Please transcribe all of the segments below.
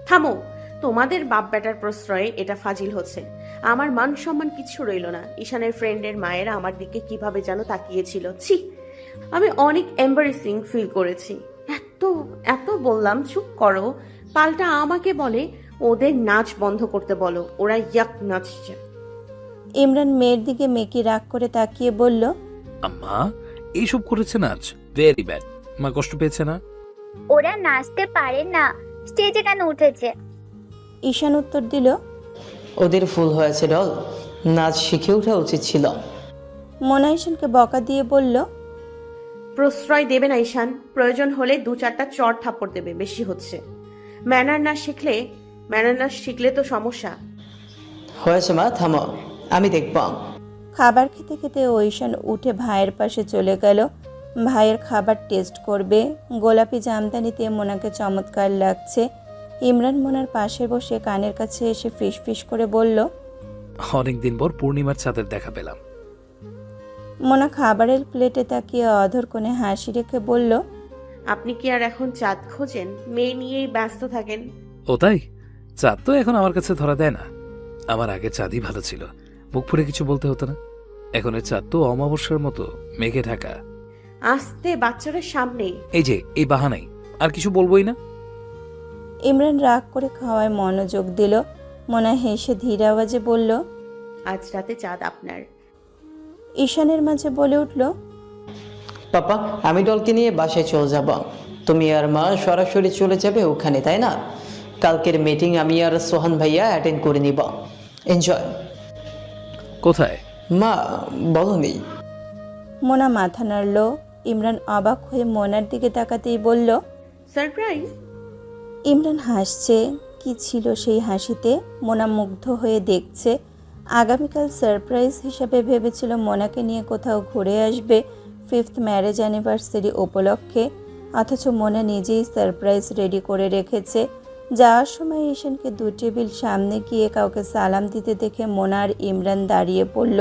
থামো, তোমাদের বাপ বেটার প্রশ্রয়ে এটা ফাজিল হচ্ছে। আমার মান সম্মান কিচ্ছু রইল না। ঈশানের ফ্রেন্ডের মায়েরা আমার দিকে কিভাবে যেন তাকিয়েছিল, ছি। আমি অনেক এম্বারেসিং ফিল করেছি। এত এত বললাম চুপ করো, পাল্টা আমাকে বলে ওদের নাচ বন্ধ করতে বলো, ওরা ইয়াক নাচছে। ইমরান মেয়ের দিকে মেকি রাগ করে তাকিয়ে বলল, আম্মা এইসব করেছে নাচ, ভেরি ব্যাড। মা কষ্ট পেয়েছে না? ওরা নাচতে পারে না, স্টেজে কেন উঠেছে? ঈশান উত্তর দিল, ওদের ফুল হয়েছে ডল, নাচ শিখে ওঠা উচিত ছিল। মোনা ঈশানকে বকা দিয়ে বলল, প্রশ্রয় দেবে না ঈশান, প্রয়োজন হলে 2-4টা চড় থাপ্পড় দেবে, বেশি হচ্ছে। ম্যানার না শিখলে তো সমস্যা। হয়েছে মা, থামো, আমি দেখব। খাবার খেতে খেতে ঈশান উঠে ভাইয়ের পাশে চলে গেল। ভাইয়ের খাবার টেস্ট করবে। গোলাপি জামদানিতে মোনাকে চমৎকার লাগছে। ইমরান মোনার পাশে বসে কানের কাছে এসে ফিস ফিস করে বলল, অনেকদিন পর পূর্ণিমার চাঁদের দেখা পেলাম। মোনা খাবারের প্লেটে তাকিয়ে অধর কোণে হাসি রেখে বলল, আপনি কি আর এখন চাঁদ খোঁজেন? মেয়ে নিয়েই ব্যস্ত থাকেন। ও তাই? চাঁদ তো এখন আমার কাছে ধরা দেয় না। আমার আগের চাঁদই ভালো ছিল, মুখ ফুটে কিছু বলতে হতো না। এখন এর চাঁদ তো অমাবস্যার মতো মেঘে ঢাকা। আসতে বাচ্চাদের সামনে। এই যে এই বাহানাই, আর কিছু বলবোই না। ইমরান রাগ করে খাওয়ায় মনোযোগ দিল। মোনা হেসে ধীর আওয়াজে বলল, আজ রাতে চাঁদ আপনার। ঈশানের মাঝে বলে উঠল, পাপা, আমি ডলকে নিয়ে বাসায় চলে যাব। তুমি আর মা সরাসরি চলে যাবে ওখানে, তাই না? কালকের মিটিং আমি আর সোহান ভাইয়া অ্যাটেন্ড করে নিব। এনজয়। কোথায়? মা বলনি। মোনা মাথা নাড়ল। ইমরান অবাক হয়ে মোনার দিকে তাকাতেই বলল, সারপ্রাইজ। ইমরান হাসছে। কি ছিল সেই হাসিতে? মোনা মুগ্ধ হয়ে দেখছে। আগামীকাল সারপ্রাইজ হিসাবে ভেবেছিল মোনাকে নিয়ে কোথাও ঘুরে আসবে 5th ম্যারেজ অ্যানিভার্সারি উপলক্ষে, অথচ মোনা নিজেই সারপ্রাইজ রেডি করে রেখেছে। যাওয়ার সময় ঈশানকে 2 টেবিল সামনে গিয়ে কাউকে সালাম দিতে দেখে মোনা আর ইমরান দাঁড়িয়ে পড়ল।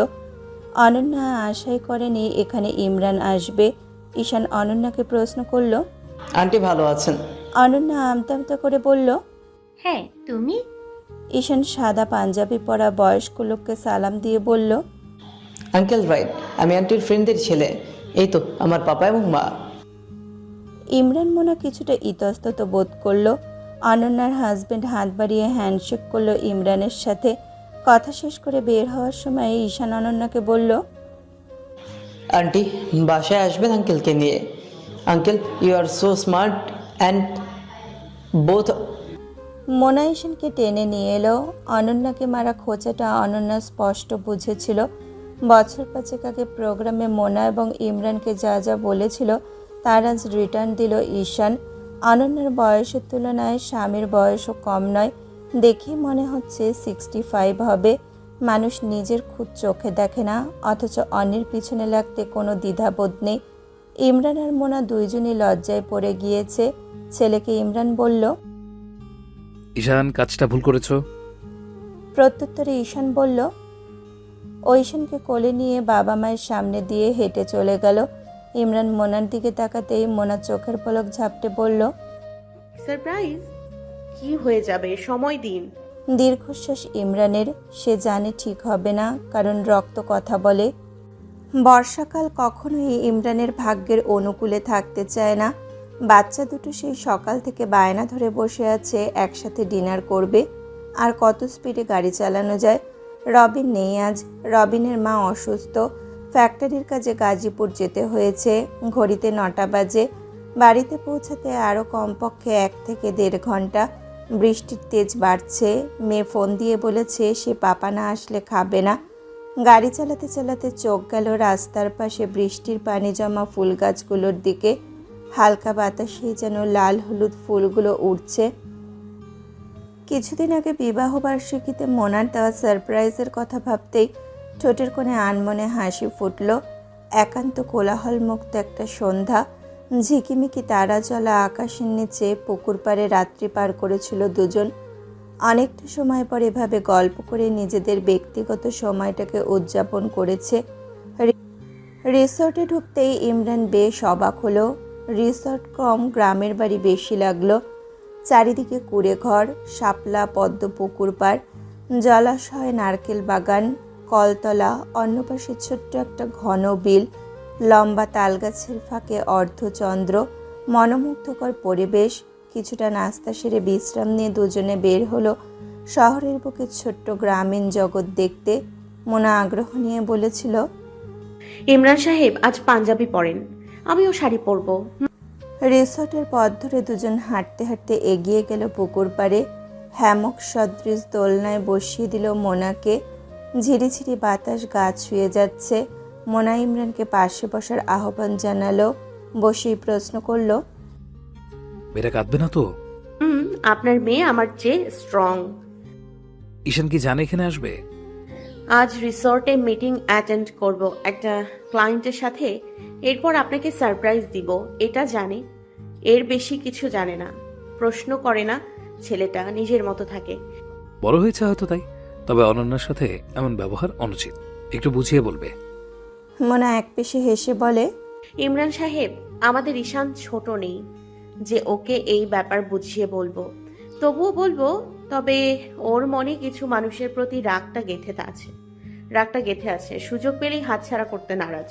অনন্যা আশাই করেনি এখানে ইমরান আসবে। ঈশান অনন্যাকে প্রশ্ন করল। আন্টি ভালো আছেন? অনন্যা আমতা আমতা করে বলল, হ্যাঁ, তুমি? ঈশান সাদা পাঞ্জাবি পরা বয়স্ক লোককে সালাম দিয়ে বলল, আঙ্কেল রাইট, আমি আন্টির ফ্রেন্ডের ছেলে। এই তো আমার পাপা এবং মা। ইমরান মোনা কিছুটা ইতস্তত বোধ করল। অনন্যার হাজবেন্ড হাত বাড়িয়ে হ্যান্ডশেক করলো ইমরানের সাথে। কথা শেষ করে বের হওয়ার সময় ঈশান অনন্যাকে বলল, আন্টি বাসায় আসবেন আঙ্কেলকে নিয়ে। Uncle, you are so smart and both. Mona ঈশানকে টেনে নিয়ে এলো। অনন্যাকে মারা খোঁচাটা অনন্যা স্পষ্ট বুঝেছিল। বছর 5 আগে প্রোগ্রামে মোনা এবং ইমরানকে যা যা বলেছিল তার আজ রিটার্ন দিল ঈশান। অনন্যার বয়সের তুলনায় স্বামীর বয়সও কম নয়। দেখে মনে হচ্ছে 65 হবে। মানুষ নিজের খুব চোখে দেখে না, অথচ অন্যের পিছনে লাগতে কোনো দ্বিধাবোধ নেই। ইমরান আর মোনা দুইজনই লজ্জায় পড়ে গিয়েছে। ছেলেকে ইমরান বলল, ঈশান কাজটা ভুল করেছো। প্রত্যুত্তরে ঈশান বলল। ঈশানকে কোলে নিয়ে বাবা মায়ের সামনে দিয়ে হেঁটে চলে গেল। ইমরান মোনার দিকে তাকাতেই মোনা চোখের পলক ঝাপটে বলল, সারপ্রাইজ কি হয়ে যাবে, সময় দিন। দীর্ঘশ্বাস ইমরানের। সে জানে ঠিক হবে না, কারণ রক্ত কথা বলে। বর্ষাকাল কখনোই ইমরানের ভাগ্যের অনুকূলে থাকতে চায় না। বাচ্চা দুটো সেই সকাল থেকে বায়না ধরে বসে আছে একসাথে ডিনার করবে। আর কত স্পিডে গাড়ি চালানো যায়। রবিন নেই আজ। রবিনের মা অসুস্থ। ফ্যাক্টরির কাজে গাজীপুর যেতে হয়েছে। ঘড়িতে 9টা বাজে। বাড়িতে পৌঁছাতে আরও কমপক্ষে 1 থেকে 1.5 ঘন্টা। বৃষ্টির তেজ বাড়ছে। মেয়ে ফোন দিয়ে বলেছে সে পাপা না আসলে খাবে না। গাড়ি চালাতে চালাতে চোখ গেল রাস্তার পাশে বৃষ্টির পানি জমা ফুল গাছগুলোর দিকে। হালকা বাতাসে যেন লাল হলুদ ফুলগুলো উড়ছে। কিছুদিন আগে বিবাহবার্ষিকীতে মোনার দেওয়া সারপ্রাইজের কথা ভাবতেই ঠোঁটের কোণে আনমনে হাসি ফুটল। একান্ত কোলাহল মুক্ত একটা সন্ধ্যা। ঝিকিমিকি তারা জ্বলা আকাশের নিচে পুকুর পাড়ে রাত্রি পার করেছিল দুজন। অনেকটা সময় পর এভাবে গল্প করে নিজেদের ব্যক্তিগত সময়টাকে উদযাপন করেছে। রিসর্টে ঢুকতেই ইমরান বেশ অবাক হলো। রিসর্ট কম, গ্রামের বাড়ি বেশি লাগলো। চারিদিকে কুড়ে ঘর, শাপলা, পদ্ম পুকুর পাড়, জলাশয়, নারকেল বাগান, কলতলা, অন্য পাশে ছোট্ট একটা ঘন বিল, লম্বা তালগাছের ফাঁকে অর্ধচন্দ্র, মনোমুগ্ধকর পরিবেশ। কিছুটা নাস্তা সেরে বিশ্রাম নিয়ে দুজনে বের হলো শহরের বুকে ছোট্ট গ্রামীণ জগৎ দেখতে। মোনা আগ্রহ নিয়ে বলেছিল, ইমরান সাহেব আজ পাঞ্জাবি পরেন, আমিও শাড়ি পরবো। রিসর্টের পথ ধরে দুজন হাঁটতে হাঁটতে এগিয়ে গেল পুকুর পাড়ে। হ্যামক সদৃশ দোলনায় বসিয়ে দিল মোনাকে। ঝিরিঝিরি বাতাস গা ছুঁয়ে যাচ্ছে। মোনা ইমরানকে পাশে বসার আহ্বান জানালো। বসেই প্রশ্ন করলো, মেয়েরা কাঁদবে না তো? আপনার মেয়ে আমার চেয়ে স্ট্রং। ঈশান কি জানে এখানে আসবে? আজ রিসর্টে মিটিং অ্যাটেন্ড করব একটা ক্লায়েন্টের সাথে, এরপর আপনাকে সারপ্রাইজ দিব এটা জানে, এর বেশি কিছু জানে না। প্রশ্ন করে না, ছেলেটা নিজের মতো থাকে। বড় হয়েছে হয়তো তাই, তবে অনন্যার সাথে এমন ব্যবহার অনুচিত, একটু বুঝিয়ে বলবে। মোনা একপেশে হেসে বলে, ইমরান সাহেব, আমাদের ঈশান ছোট নেই যে ওকে এই ব্যাপার বুঝিয়ে বলবো, তবুও বলবো। তবে ওর মনে কিছু মানুষের প্রতি রাগটা গেঁথে আছে, সুযোগ পেলেই হাতছাড়া করতে নারাজ।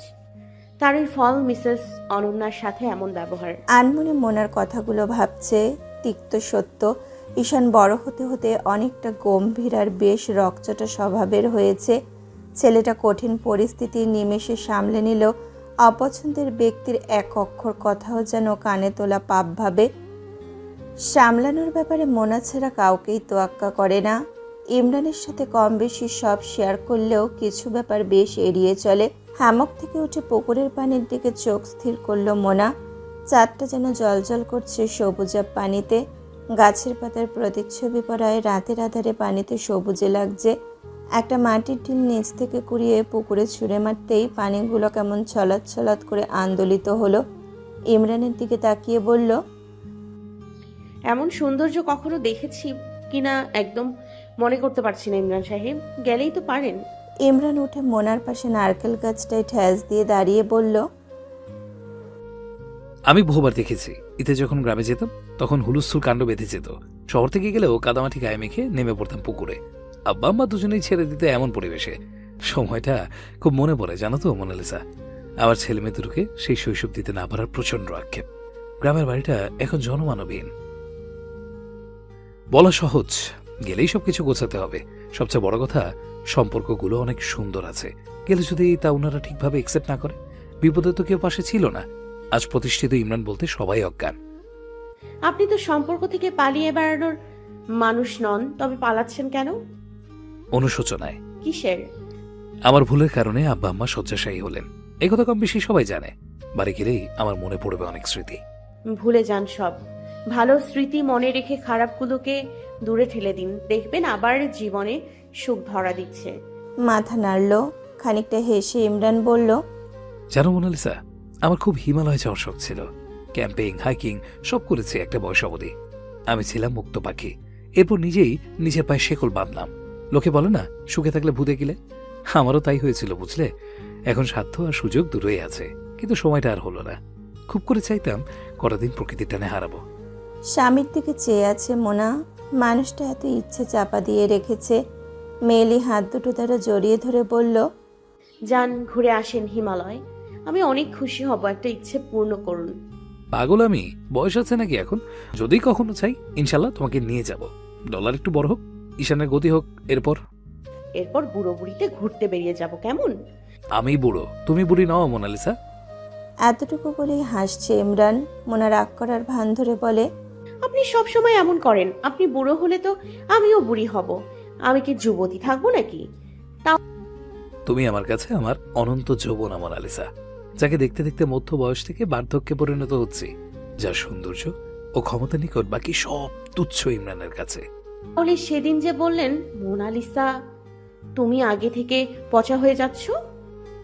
তারই ফল মিসেস অনন্যার সাথে এমন ব্যবহার। আনমনে মোনার কথাগুলো ভাবছে, তিক্ত সত্য। ঈশান বড় হতে হতে অনেকটা গম্ভীর আর বেশ রকচটা স্বভাবের হয়েছে। ছেলেটা কঠিন পরিস্থিতি নিমেষে সামলে নিল। অপছন্দের ব্যক্তির এক অক্ষর কথাও যেন কানে তোলা পাপ ভাবে। সামলানোর ব্যাপারে মোনা ছাড়া কাউকেই তোয়াক্কা করে না। ইমরানের সাথে কম বেশি সব শেয়ার করলেও কিছু ব্যাপার বেশ এড়িয়ে চলে। হ্যামক থেকে উঠে পুকুরের পানির দিকে চোখ স্থির করল মোনা। চাঁদটা যেন জলজল করছে সবুজাব পানিতে। গাছের পাতার প্রতিচ্ছবি পড়ায় রাতের আধারে পানিতে সবুজে লাগছে। একটা মাটির ঢিল নিচ থেকে কুড়িয়ে পুকুরে ছুঁড়ে মারতেই পানিগুলো কেমন ছলাৎ ছলাৎ করে আন্দোলিত হলো। ইমরানের দিকে তাকিয়ে বলল, এমন সৌন্দর্য কখনো দেখেছি কিনা একদম মনে করতে পারছি না ইমরান সাহেব, গেলেই তো পারেন। ইমরান উঠে মোনার পাশে নারকেল গাছটায় ঠ্যাস দিয়ে দাঁড়িয়ে বলল, আমি বহুবার দেখেছি, ঈদে যখন গ্রামে যেতাম তখন হুলুস্থুল কাণ্ড বেঁধে যেত। শহর থেকে গেলেও কাদামাটি গায়ে মেখে নেমে পড়তাম পুকুরে। আব্বা আম্মা দুজনেই ছেড়ে দিতে এমন পরিবেশে। সময়টা খুব মনে পড়ে জানো তো মোনালিসা। আমার ছেলে মেয়ে দুটোকে সেই শৈশব দিতে না পারার প্রচন্ড আক্ষেপ। গ্রামের বাড়িটা এখন জনমানবহীন। বলা সহজ, গেলেই সবকিছু গোছাতে হবে। সবচেয়ে বড় কথা, সম্পর্কগুলো অনেক সুন্দর আছে, গেলে যদি তা ওনারা ঠিকভাবে একসেপ্ট না করে। বিপদে তো কেউ পাশে ছিল না। আজ প্রতিষ্ঠিত ইমরান বলতে সবাই অজ্ঞান। আপনি তো সম্পর্ক থেকে পালিয়ে বেড়ানোর মানুষ নন, তবে পালাচ্ছেন কেন? অনুশোচনায়। কিসের? আমার ভুলের কারণে আব্বা আম্মা শয্যাশায়ী হলেন, একথা কম বেশি সবাই জানে। বাড়ি গেলেই আমার মনে পড়বে অনেক স্মৃতি। ভুলে যান সব। ভালো স্মৃতি মনে রেখে খারাপগুলোকে দূরে ঠেলে দিন, দেখবেন আবার জীবনে সুখ ধরা দিচ্ছে। মাথা নাড়ল। খানিকটা হেসে ইমরান বলল, জানো মোনালিসা, আমার খুব হিমালয় যাওয়ার শখ ছিল। ক্যাম্পিং, হাইকিং সব করেছি একটা বয়স অবধি। আমি ছিলাম মুক্ত পাখি। এরপর নিজেই নিজের পায়ে শেকল বাঁধলাম। লোকে বলে না, সুখে থাকলে ভূতে গেলে। আমারও তাই হয়েছিল বুঝলে। এখন সাধ্য আর সুযোগ দূরেই আছে, কিন্তু সময়টা আর হলো না। খুব করে চাইতাম কটা দিন প্রকৃতির টানে হারাবো। স্বামীর দিকে চেয়ে আছে মোনা। মানুষটা এত ইচ্ছে চাপা দিয়ে রেখেছে। মেয়েলি হাত দুটো দ্বারা জড়িয়ে ধরে বলল, যান, ঘুরে আসেন হিমালয়। আমি অনেক খুশি হব, একটা ইচ্ছে পূর্ণ করুন। পাগল আমি? বয়স আছে নাকি এখন? যদি কখনো চাই ইনশাল্লাহ তোমাকে নিয়ে যাব। ডলার একটু বড় হোক, ঈশানের গতি হোক, এরপর বুড়ো বুড়িতে ঘুরতে বেরিয়ে যাব, কেমন? আমি বুড়ো, তুমি বুড়ি নও মোনালিসা। এতটুকু বলেই হাসছে ইমরান। মোনা রাগ করার ভান ধরে বলে, আপনি সব সময় এমন করেন। আপনি বুড়ো হলে তো আমিও বুড়ি হব। আমি কি যুবতী থাকবো নাকি? তুমি আমার কাছে আমার অনন্ত যৌবনা মোনালিসা, যাকে দেখতে দেখতে মধ্য বয়স থেকে বার্ধক্যে পরিণত হচ্ছে, যার সৌন্দর্য ও ক্ষমতা নিকট বাকি সব তুচ্ছ ইমরানের কাছে। তাহলে সেদিন যে বললেন মোনালিসা, তুমি আগে থেকে পচা হয়ে যাচ্ছ।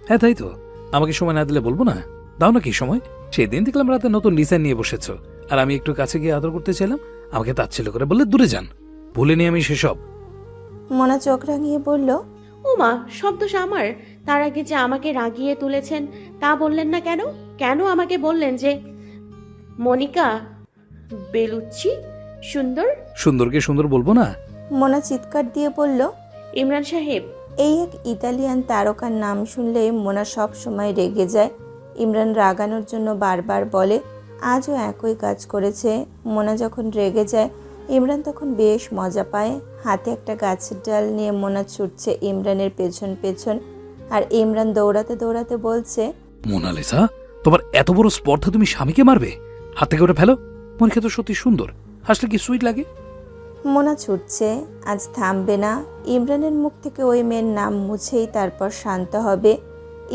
হ্যাঁ তাই তো, আমাকে সময় না দিলে বলবো না? দাও না কি সময়। সেদিন দেখলাম রাতে নতুন ডিজাইন নিয়ে বসেছ, আর আমি একটু কাছে গিয়ে আদর করতে চাইলাম, আমাকে তাচ্ছিল্য করে বললে দূরে যান। ভুলিনি আমি সেসব। মোনা চোখ রাঙিয়ে বলল, ও মা, সব দোষ আমার। তার আগে যে আমাকে রাগিয়ে তুলেছেন তা বললেন না কেন? কেন আমাকে বললেন যে মনিকা বেলুচ্ছি সুন্দর? সুন্দরকে সুন্দর বলবো না? মোনা চিৎকার দিয়ে বলল। ইমরান সাহেব। এই এক ইতালিয়ান তারকার নাম শুনলে মোনা সব সময় রেগে যায়। ইমরান রাগানোর জন্য বারবার বলে, আজও একই কাজ করেছে। মোনা যখন রেগে যায় ইমরান তখন বেশ মজা পায়। হাতে একটা গাছের ডাল নিয়ে মোনা ছুটছে ইমরানের পেছন পেছন, আর ইমরান দৌড়াতে দৌড়াতে বলছে, মোনালিসা, তোমার এত বড় স্পর্ধা, তুমি স্বামীকে মারবে? হাত থেকে ওটা ফেলো। মনিকা তো সত্যি সুন্দর, হাসলে কি সুইট লাগে। মোনা ছুটছে, আজ থামবে না। ইমরানের মুখ থেকে ওই মেয়ের নাম মুছেই তারপর শান্ত হবে।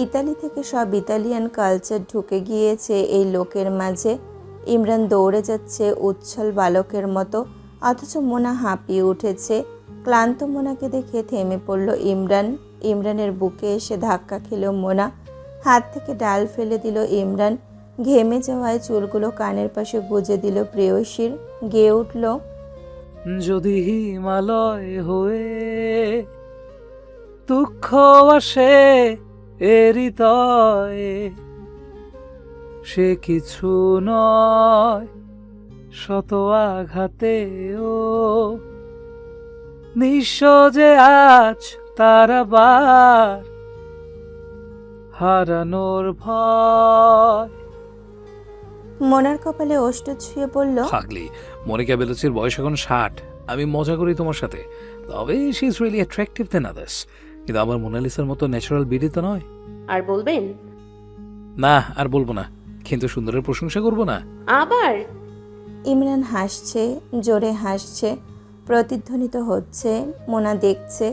ইতালি থেকে সব ইতালিয়ান কালচার ঢুকে গিয়েছে এই লোকের মাঝে। ইমরান দৌড়ে যাচ্ছে উচ্ছল বালকের মতো, অথচ মোনা হাঁপিয়ে উঠেছে। ক্লান্ত মোনাকে দেখে থেমে পড়ল ইমরান। ইমরানের বুকে এসে ধাক্কা খেল মোনা। হাত থেকে ডাল ফেলে দিল ইমরান। ঘেমে যাওয়ায় চুলগুলো কানের পাশে গুজে দিল প্রেয়সীর। গেয়ে উঠল, যদি হিমালয় হয়ে দুঃখ আসে এ হৃদয়ে, সে কিছু নয় শত আঘাতেও, নিঃস্ব যে আজ তার আবার হারানোর ভয়। মোনার কপালে ওষ্ঠ ছুঁয়ে বলল, পাগলি, মনিকা বেলুচির বয়স এখন 60। আমি মজা করি তোমার সাথে, তবে she is really attractive than others, কিন্তু আমার মোনালিসার মতো ন্যাচারাল বিউটি তো নয়। আর বলবেন? না, আর বলবো না, কিন্তু সুন্দরের প্রশংসা করবো না। আবার? ইমরান হাসছে, জোরে হাসছে, প্রতিধ্বনিত হচ্ছে। মোনা দেখছে,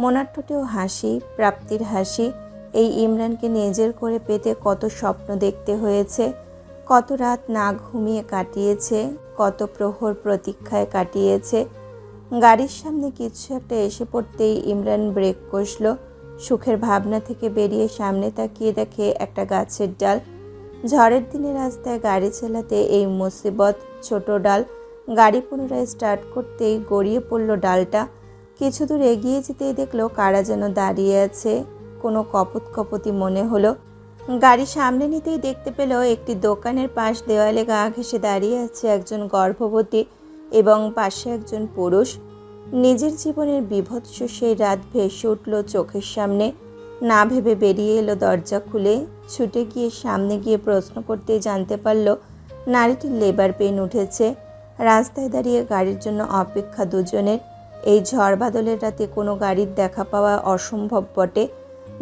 মোনার ঠোঁটেও হাসি, প্রাপ্তির হাসি। এই ইমরানকে নিজের করে পেতে কত স্বপ্ন দেখতে হয়েছে, কত রাত না ঘুমিয়ে কাটিয়েছে, কত প্রহর প্রতীক্ষায় কাটিয়েছে। গাড়ির সামনে কিছু একটা এসে পড়তেই ইমরান ব্রেক কষল। সুখের ভাবনা থেকে বেরিয়ে সামনে তাকিয়ে দেখে একটা গাছের ডাল। ঝড়ের দিনে রাস্তায় গাড়ি চালাতে এই মুসিবত। ছোট ডাল। গাড়ি পুনরায় স্টার্ট করতেই গড়িয়ে পড়ল ডালটা। কিছু দূর এগিয়ে যেতেই দেখলো কারা যেন দাঁড়িয়ে আছে। কোনো কপতি মনে হলো। গাড়ি সামনে নিতেই দেখতে পেল একটি দোকানের পাশ দেওয়ালে গা ঘেঁষে দাঁড়িয়ে আছে একজন গর্ভবতী এবং পাশে একজন পুরুষ। নিজের জীবনের বীভৎস সেই রাত ভেসে উঠল চোখের সামনে। না ভেবে বেরিয়ে এলো দরজা খুলে। ছুটে গিয়ে সামনে গিয়ে প্রশ্ন করতেই জানতে পারল নারীটির লেবার পেন উঠেছে। রাস্তায় দাঁড়িয়ে গাড়ির জন্য অপেক্ষা দুজনের। এই ঝড় বাদলের রাতে কোনো গাড়ির দেখা পাওয়া অসম্ভব বটে।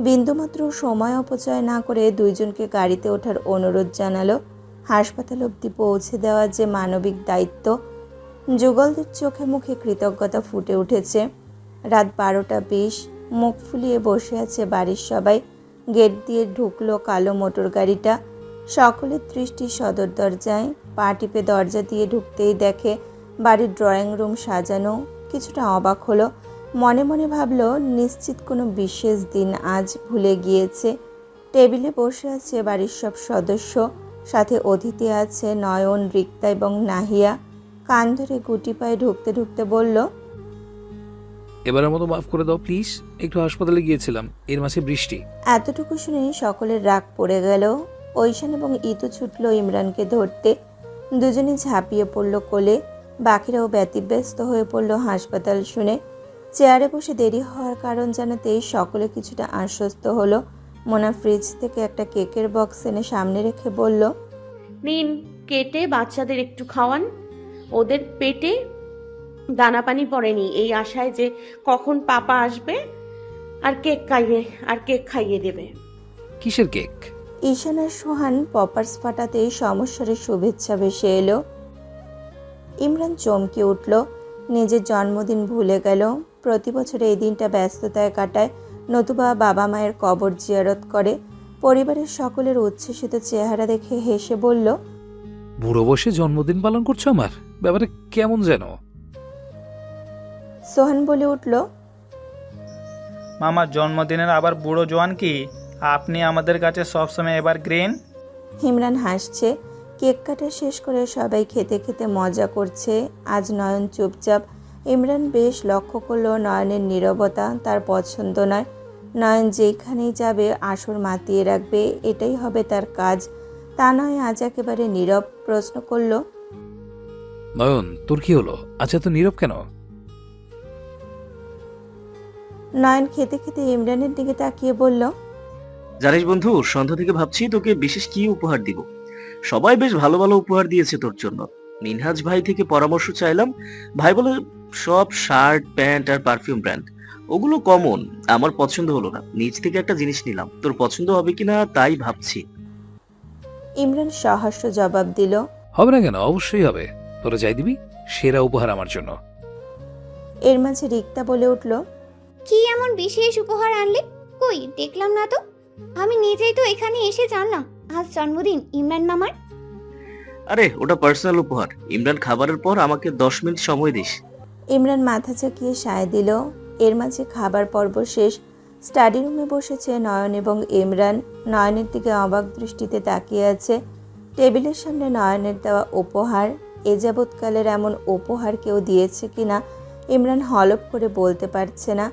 বিন্দুমাত্র সময় অপচয় না করে দুইজনকে গাড়িতে ওঠার অনুরোধ জানালো। হাসপাতাল অবধি পৌঁছে দেওয়ার যে মানবিক দায়িত্ব। যুগলদের চোখে মুখে কৃতজ্ঞতা ফুটে উঠেছে। রাত 12:20। মুখ ফুলিয়ে বসে আছে বাড়ির সবাই। গেট দিয়ে ঢুকলো কালো মোটর গাড়িটা। সকলের দৃষ্টি সদর দরজায়। পা টিপে দরজা দিয়ে ঢুকতেই দেখে বাড়ির ড্রয়িং রুম সাজানো। কিছুটা অবাক হলো। মনে মনে ভাবলো নিশ্চিত কোনো বিশেষ দিন আজ ভুলে গিয়েছে। টেবিলে বসে আছে বাড়ির সব সদস্য, সাথে অতিথি আছে নয়ন, রিক্তা এবং নাহিয়া। কান ধরে গুটি পায়ে ঢুকতে ঢুকতে বলল, এবারের মতো মাফ করে দাও প্লিজ, একটু হাসপাতালে গিয়েছিলাম, এর মাঝে বৃষ্টি। এতটুকু শুনে সকলের রাগ পড়ে গেল। ঐশান এবং ইতু ছুটল ইমরানকে ধরতে। দুজনে ঝাঁপিয়ে পড়ল কোলে। বাকিরাও ব্যতিব্যস্ত হয়ে পড়ল হাসপাতাল শুনে। চেয়ারে বসে দেরি হওয়ার কারণ জানাতেই সকলে কিছুটা আশ্বস্ত হলো। মোনা ফ্রিজ থেকে একটা কেকের বক্স এনে সামনে রেখে বলল, নিন, কেটে বাচ্চাদের একটু খাওয়ান। ওদের পেটে দানা পানি পড়েনি, এই আশায় যে কখন পাপা আসবে আর কেক খাইয়ে দেবে। কিসের কেক? ঈশান আর সোহান পপার্স ফাটাতেই সমস্যারের শুভেচ্ছা ভেসে এলো। ইমরান চমকে উঠল। নিজের জন্মদিন ভুলে গেল। প্রতি বছর এই দিনটা ব্যস্ততায় কাটায়, নতুবা বাবা মায়ের কবর জিয়ারত করে। পরিবারের সকলের উচ্ছ্বসিত চেহারা দেখে হেসে বলল, বুড়ো বসে জন্মদিন পালন করছো আমার? ব্যাপারে কেমন যেন। সোহান বলে উঠল, মামার জন্মদিনের আবার বুড়ো জোয়ান কি? আপনি আমাদের কাছে সবসময় এবার গ্রিন। ইমরান হাসছে। কেক কাটা শেষ করে সবাই খেতে খেতে মজা করছে। আজ নয়ন চুপচাপ। ইমরান বেশ লক্ষ্য করলো নয়নের নীরবতা তার পছন্দ নয়। নয়ন যেখানেই যাবে আসর মাতিয়ে রাখবে, এটাই হবে তার কাজ। তা নয় আজ একেবারে নীরব। প্রশ্ন করল, নয়ন, তোর কি হলো? আচ্ছা, তো নীরব কেন? নয়ন খেতে খেতে ইমরানের দিকে তাকিয়ে বলল, জানিস বন্ধু, সন্ধ্যা থেকে ভাবছি তোকে বিশেষ কি উপহার দিব। সবাই বেশ ভালো ভালো উপহার দিয়েছে তোর জন্য। মিনহাজ ভাই থেকে পরামর্শ চাইলাম। ভাই বলে সব শার্ট প্যান্ট আর পারফিউম ব্র্যান্ড, ওগুলো কমন, আমার পছন্দ হলো না। নিজ থেকে একটা জিনিস নিলাম, তোর পছন্দ হবে কিনা তাই ভাবছি। ইমরান সহাস্য জবাব দিল। হবে না কেন? অবশ্যই হবে। তোরা যাই দিবি, সেরা উপহার আমার জন্য। এর মাঝে রিক্তা বলে উঠল, কি এমন বিশেষ উপহার আনলে? কই দেখলাম না তো। আমি নিজেই তো এখানে এসে জানলাম আজ জন্মদিন ইমরান মামার। আরে ওটা পার্সোনাল উপহার। ইমরান খাবারের পর আমাকে 10 মিনিট সময় দিস। ইমরান মাথা চাকিয়ে সায় দিল। এর মাঝে খাবার পর্ব শেষ। স্টাডি রুমে বসেছে নয়ন এবং ইমরান। নয়নের দিকে অবাক দৃষ্টিতে তাকিয়ে আছে। টেবিলের সামনে নয়নের দেওয়া উপহার। এ যাবৎকালের এমন উপহার কেউ দিয়েছে কিনা ইমরান হলপ করে বলতে পারছে না।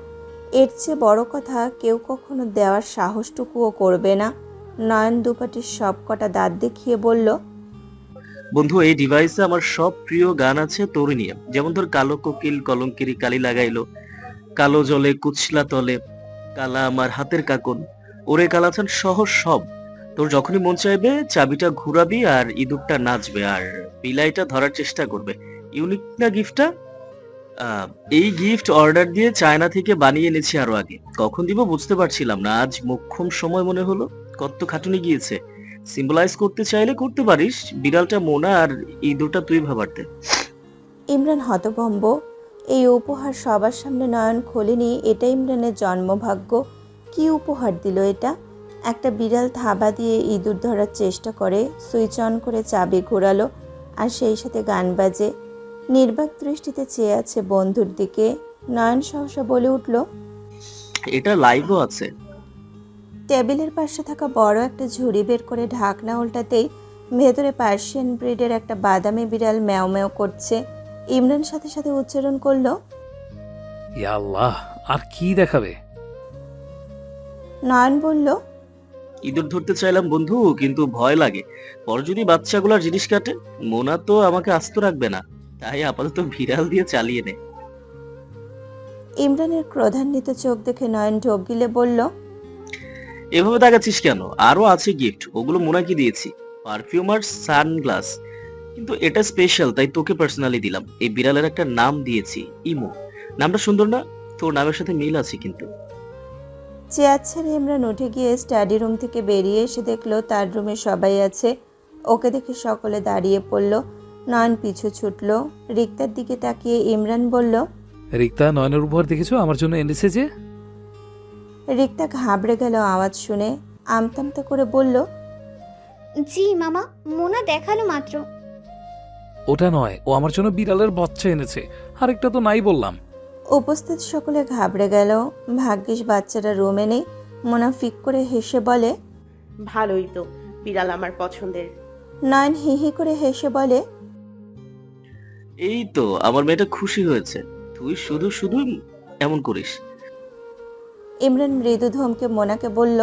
এর চেয়ে বড় কথা, কেউ কখনো দেওয়ার সাহসটুকুও করবে না। নয়ন দুপাটির সব কটা দাঁত দেখিয়ে বলল, বন্ধু, এই ডিভাইসে আমার সব প্রিয় গান আছে তোর নিয়ে। যেমন ধর, কালো কোকিল কলঙ্কিরি কালি লাগাইলো, কালো জলে কুচলা তলে, কালা আমার হাতের কাকন, ওরে কালাচান সহ সব। তোর যখনই মন চাইবে চাবিটা ঘুরাবি আর ইঁদুরটা নাচবে আর বিলাইটা ধরার চেষ্টা করবে। ইউনিক না গিফটটা? এই গিফট অর্ডার দিয়ে চায়না থেকে বানিয়ে এনেছি আরো আগে। কখন দিব বুঝতে পারছিলাম না, আজ মোক্ষম সময় মনে হলো। কত খাটুনি গিয়েছে। সিম্বলাইজ করতে চাইলে করতে পারিস। বিড়ালটা মোনা আর ইঁদুরটা তুই ভাবারতে। ইমরান হতভম্ব। এই উপহার সবার সামনে নয়ন খোলেনি। এটা ইমরানের জন্মভাগ্য। কি উপহার দিল এটা? একটা বিড়াল থাবা দিয়ে ইঁদুর ধরার চেষ্টা করে, সুইচ অন করে চাবি ঘোরালো, আর সেই সাথে গান বাজে। নির্বাক দৃষ্টিতে চেয়ে আছে বন্ধুর দিকে। নয়ন সহসা বলে উঠল, এটা লাইভও আছে। টেবিলের পাশে থাকা বড় একটা ঝুড়ি বের করে ঢাকনা উল্টাতেই ভেতরে পার্সিয়ান ব্রিডের একটা বাদামি বিড়াল ম্যাও ম্যাও করছে। ইমরান সাথে সাথে উচ্চারণ করলো, ইয়া আল্লাহ, আর কি দেখাবে? নয়ন বলল, ইঁদুর ধরতে চাইলাম বন্ধু, কিন্তু ভয় লাগে। পর যদি বাচ্চাগুলার জিনিস কাটে। মোনা তো আমাকে আস্ত রাখবে না, তাই আপাতত বিড়াল দিয়ে চালিয়ে নে। ইমরানের ক্রোধান্বিত চোখ দেখে নয়ন ঢোক গিলে বলল, এভাবে তাকাচ্ছিস কেন? আরো আছে গিফট, ওগুলো মোনাকে দিয়েছি। পারফিউম আর সানগ্লাস, কিন্তু এটা স্পেশাল তাই তোকে পার্সোনালি দিলাম। এই বিড়ালের একটা নাম দিয়েছি, ইমো। নামটা সুন্দর না? তোর নামের সাথে মিল আছে কিন্তু। চেয়ার ছেড়ে ইমরান উঠে গিয়ে স্টাডি রুম থেকে বেরিয়ে এসে দেখলো তার রুমে সবাই আছে। ওকে দেখে সকলে দাঁড়িয়ে পড়ল। নয়ন পিছু ছুটল। রিক্তার দিকে তাকিয়ে ইমরান বলল, রিক্তা, নয়নের উপহার দেখেছো আমার জন্য এনেছে যে? রিক্তা ঘাবড়ে গেল আওয়াজ শুনে। আমতামতা করে বলল, জি মামা, মোনা দেখালো মাত্র। ওটা নয়, ও আমার জন্য বিড়ালের বাচ্চা এনেছে। আরেকটা তো নাই বললাম। উপস্থিত সকলে ঘাবড়ে গেল। ভাগ্যিস বাচ্চারা রুমে নেই। মোনা ফিক করে হেসে বলে, ভালোই তো, বিড়াল আমার পছন্দের। নয়ন হি হি করে হেসে বলে, এই তো আমার মেয়েটা খুশি হয়েছে। তুই শুধু শুধু এমন করিস। ইমরান মৃদু ধমকে মোনাকে বলল,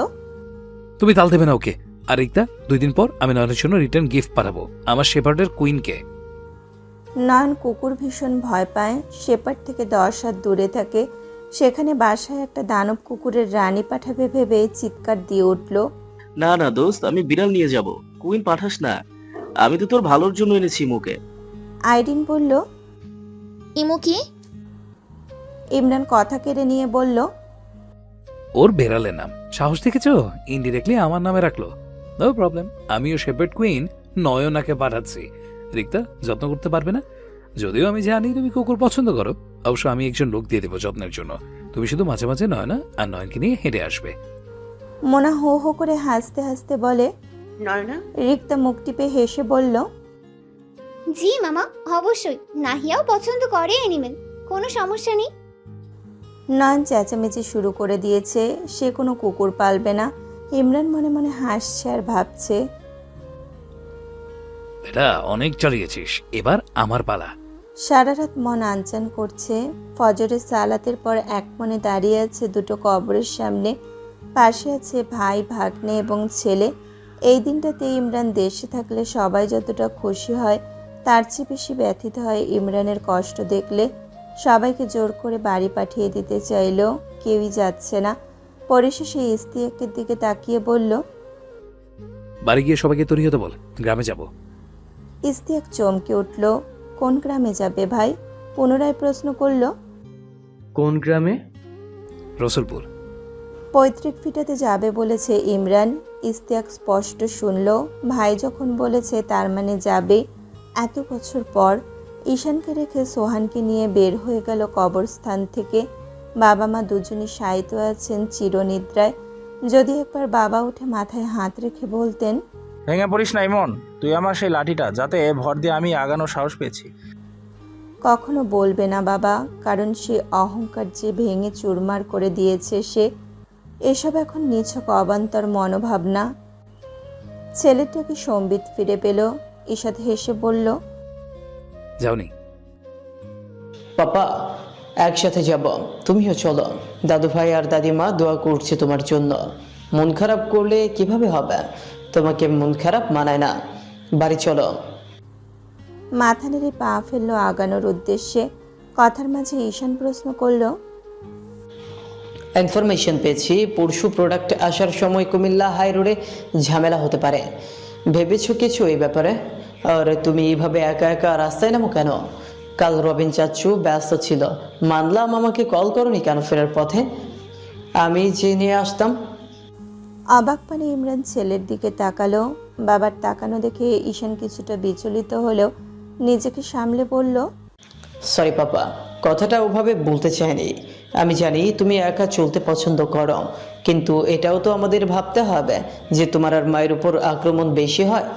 তুমি তাল দেবে না ওকে। আর রিক্তা, 2 দিন পর আমি নয়নের জন্য রিটার্ন গিফট পাঠাবো, আমার শেপার্ডের কুইনকে। নয়ন কুকুর ভীষণ ভয় পায়। শেপার্ড থেকে 10 হাত দূরে থাকে। সেখানে বাসায় একটা দানব কুকুরের রানী পাঠাবে ভেবে চিৎকার দিয়ে উঠল। না না দোস্ত, আমি বিড়াল নিয়ে যাব। কুইন পাঠাস না। আমি তো তোর ভালোর জন্য এনেছি মুখে। আইরিন বলল। ইমু কি? ইমরান কথা কেড়ে নিয়ে বলল, ওর বেড়ালের নাম। সাহস দেখেছো? ইনডিরেক্টলি আমার নামে রাখলো। নো প্রবলেম, আমিও শেপার্ড কুইন নয়নাকে পাঠাচ্ছি। রিক্তা যত্ন করতে পারবে না? যদিও আমি জানি তুমি কুকুর পছন্দ করো। অবশ্য আমি একজন লোক দিয়ে দেবো যত্নের জন্য। তুমি শুধু মাঝে মাঝে নয়না আর নয়নকে নিয়ে হেঁটে আসবে। মোনা হো হো করে হাসতে হাসতে বলে। নয়না, রিক্তা মুখ টিপে হেসে বলল, জি মামা, অবশ্যই। নাহিয়াও পছন্দ করে অ্যানিমেল, কোনো সমস্যা নেই। নয়ন চেঁচামেচি শুরু করে দিয়েছে। সে কোনো কুকুর পালবে না। ইমরান মনে মনে হাসছে আর ভাবছে, এটা অনেক চালিয়েছিস, এবার আমার পালা। সারা রাত মন আনচান করছে। ফজরের সালাতের পর এক মনে দাঁড়িয়ে আছে দুটো কবরের সামনে। পাশে আছে ভাই, ভাগ্নে এবং ছেলে। এই দিনটাতে ইমরান দেশে থাকলে সবাই যতটা খুশি হয় তার চেয়ে বেশি ব্যথিত হয় ইমরানের কষ্ট দেখলে। সবাইকে জোর করে বাড়ি পাঠিয়ে দিতে চাইলেও কেউই যাচ্ছে না। পরিশেষে ইস্তিয়াকের দিকে তাকিয়ে বলল, বাড়ি গিয়ে সবাইকে তৈরি হতে বল, গ্রামে যাব। ইস্তিয়াক চমকে উঠল। কোন গ্রামে যাবে ভাই? পুনরায় প্রশ্ন করল। কোন গ্রামে? রসুলপুর। পৈতৃক ভিটাতে যাবে বলেছে ইমরান। ইস্তিয়াক স্পষ্ট শুনল, ভাই যখন বলেছে তার মানে যাবে। এত বছর পর ঈশানকে রেখে সোহানকে নিয়ে বের হয়ে গেল কবরস্থান থেকে। বাবা মা দুজনই শায়িত আছেন চিরনিদ্রায়। যদি একবার বাবা উঠে মাথায় হাত রেখে বলতেন, ভেঙে পড়িস না ইমন, তুই আমার সেই লাঠিটা যাতে ভর দিয়ে আমি আগানোর সাহস পেয়েছি। কখনো বলবে না বাবা, কারণ সে অহংকার যে ভেঙে চুরমার করে দিয়েছে সে। এসব এখন নিছক অবান্তর মনোভাবনা। ছেলেটাকে সম্বিত ফিরে পেল। ঈশাদ হেসে বলল, যাওনি? পাপা একসাথে যাব, তুমিও চলো। দাদু ভাই আর দাদিমা দোয়া করছে তোমার জন্য। মন খারাপ করলে কিভাবে হবে? তোমাকে মন খারাপ মানায় না। বাড়ি চলো। মাথা নেড়ে পা ফেললো আগানোর উদ্দেশ্যে। কথার মাঝে ঈশান প্রশ্ন করল, ইনফরমেশন পেয়েছি পরশু প্রোডাক্ট আসার সময় কুমিল্লা হাই রোডে ঝামেলা হতে পারে। ভেবেছো কিছু এই ব্যাপারে? আর তুমি এইভাবে একা একা রাস্তায় নামো কেন? কাল রবিন চাচ্চু ব্যস্ত ছিল, মানলাম। আমাকে কল করনি কেন ফেরার পথে? আমি যে নিয়ে আসতাম। অবাক পানে ইমরান ছেলের দিকে তাকালো। বাবার তাকানো দেখে ঈশান কিছুটা বিচলিত হলেও নিজেকে সামলে বলল, সরি পাপা, কথাটা ওভাবে বলতে চাইনি। আমি জানি তুমি একা চলতে পছন্দ করো, কিন্তু এটাও তো আমাদের ভাবতে হবে যে তোমার আর মায়ের উপর আক্রমণ বেশি হয়।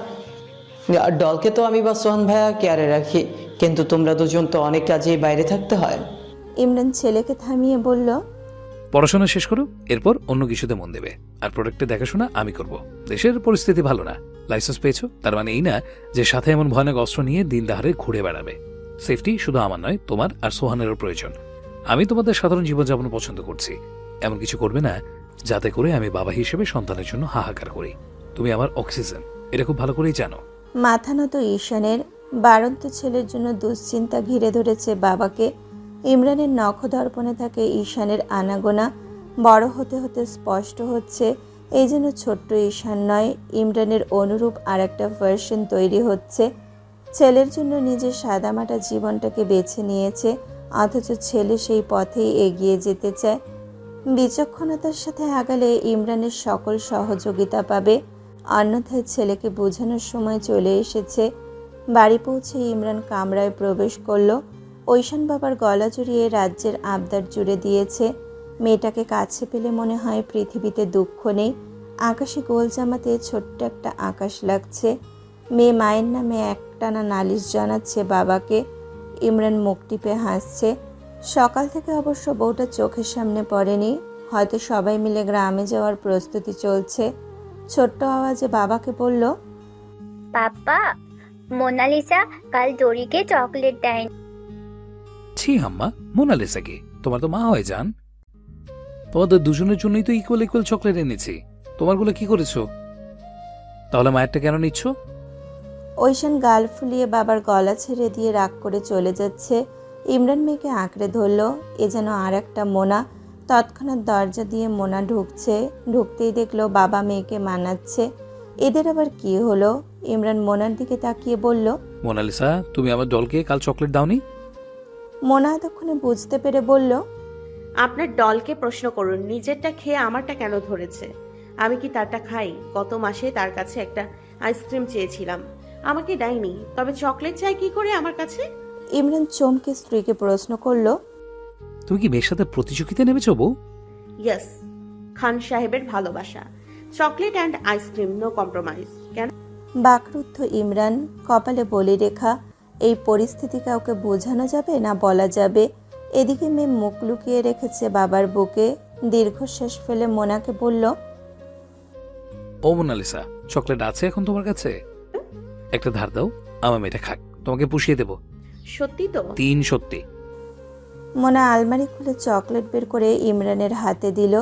আর ডলকে তো আমি বা সোহান ভাইয়া কেয়ারে রাখি, কিন্তু তোমরা দুজন তো অনেক কাজেই বাইরে থাকতে হয়। ইমরান ছেলেকে থামিয়ে বলল, পড়াশোনা শেষ করো, এরপর অন্য কিছুতে মন দেবে। আর প্রোডাক্টের দেখাশোনা আমি করব। দেশের পরিস্থিতি ভালো না, লাইসেন্স পেয়েছো তার মানে এই না যে সাথে এমন ভয়ানক অস্ত্র নিয়ে দিন দাহারে ঘুরে বেড়াবে। সেফটি শুধু আমার নয়, তোমার আর সোহানেরও প্রয়োজন। আমি তোমাদের সাধারণ জীবনযাপন পছন্দ করছি। এমন কিছু করবে না যাতে করে আমি বাবা হিসেবে সন্তানের জন্য হাহাকার করি। তুমি আমার অক্সিজেন, এটা খুব ভালো করেই জানো। মাথা নত ঈশানের। বাড়ন্ত ছেলের জন্য দুশ্চিন্তা ঘিরে ধরেছে বাবাকে। ইমরানের নখদর্পণে থাকে ঈশানের আনাগোনা। বড় হতে হতে স্পষ্ট হচ্ছে এই যেন ছোট্ট ঈশান নয়, ইমরানের অনুরূপ আর একটা ভার্সন তৈরি হচ্ছে। ছেলের জন্য নিজের সাদামাটা জীবনটাকে বেছে নিয়েছে, অথচ ছেলে সেই পথেই এগিয়ে যেতে চায়। বিচক্ষণতার সাথে আগালে ইমরানের সকল সহযোগিতা পাবে। অন্যথায় ছেলেকে বোঝানোর সময় চলে এসেছে। বাড়ি পৌঁছে ইমরান কামরায় প্রবেশ করলো। ঐশান বাবার গলা জড়িয়ে রাজ্যের আবদার জুড়ে দিয়েছে। মেয়েটাকে কাছে পেলে মনে হয় পৃথিবীতে দুঃখ নেই। আকাশে গোল জামাতে ছোট্ট একটা আকাশ লাগছে। মেয়ে মায়ের নামে একটানা নালিশ জানাচ্ছে বাবাকে। ইমরান মুখ টিপে হাসছে। সকাল থেকে অবশ্য বউটা চোখের সামনে পড়েনি। হয়তো সবাই মিলে গ্রামে যাওয়ার প্রস্তুতি চলছে। ছোট্ট আওয়াজে বাবাকে বলল, পাপা, মোনালিসা কাল ডোরিকে চকলেট দেয়। ছি আম্মা, মোনালিসা কি? তোমার তো মা হয়ে যান। তোমাদের দুজনের জন্যই তো ইকুয়াল ইকুয়াল চকলেট এনেছি। তোমারগুলো কি করেছো? তাহলে মায়েরটা কেন নিচ্ছ? ঐশান গাল ফুলিয়ে বাবার গলা ছেড়ে দিয়ে রাগ করে চলে যাচ্ছে। ইমরান মেয়েকে আঁকড়ে ধরল। এ যেন আর একটা মোনা। তৎক্ষণাৎ দরজা দিয়ে মোনা ঢুকছে। ঢুকতেই দেখলো বাবা মেয়েকে মানাচ্ছে। এদের আবার কি হলো? ইমরান মোনার দিকে তাকিয়ে বলল, মোনালিসা, তুমি আমার ডলকে কাল চকলেট দাওনি? মোনা এতক্ষণে বুঝতে পেরে বলল, আপনার ডলকে প্রশ্ন করুন, নিজেরটা খেয়ে আমারটা কেন ধরেছে? আমি কি তারটা খাই? গত মাসে তার কাছে একটা আইসক্রিম চেয়েছিলাম, আমাকে দেয়নি, তবে চকলেট চাই কি করে আমার কাছে? ইমরান চমকে স্ত্রীকে প্রশ্ন করল, তুমি কি মেয়ের সাথে প্রতিযোগিতা নেমেছো বউ? ইয়েস, খান সাহেবের ভালোবাসা, chocolate and ice cream, no compromise. কেন? বাকরুদ্ধ ইমরান, কপালে বলি রেখা। এই পরিস্থিতি কাউকে বোঝানো যাবে না বলা যাবে। এদিকে মেয়ে মুখ লুকিয়ে রেখেছে বাবার বুকে। দীর্ঘশ্বাস ফেলে মোনাকে বলল, ও মোনালিসা, চকলেট আছে এখন তোমার কাছে? একটা ধার দাও, আমার মেয়েটা খাক, তোমাকে পুষিয়ে দেবো। সত্যি তো? 3 সত্যি। মোনা আলমারি খুলে চকলেট বের করে ইমরানের হাতে দিল।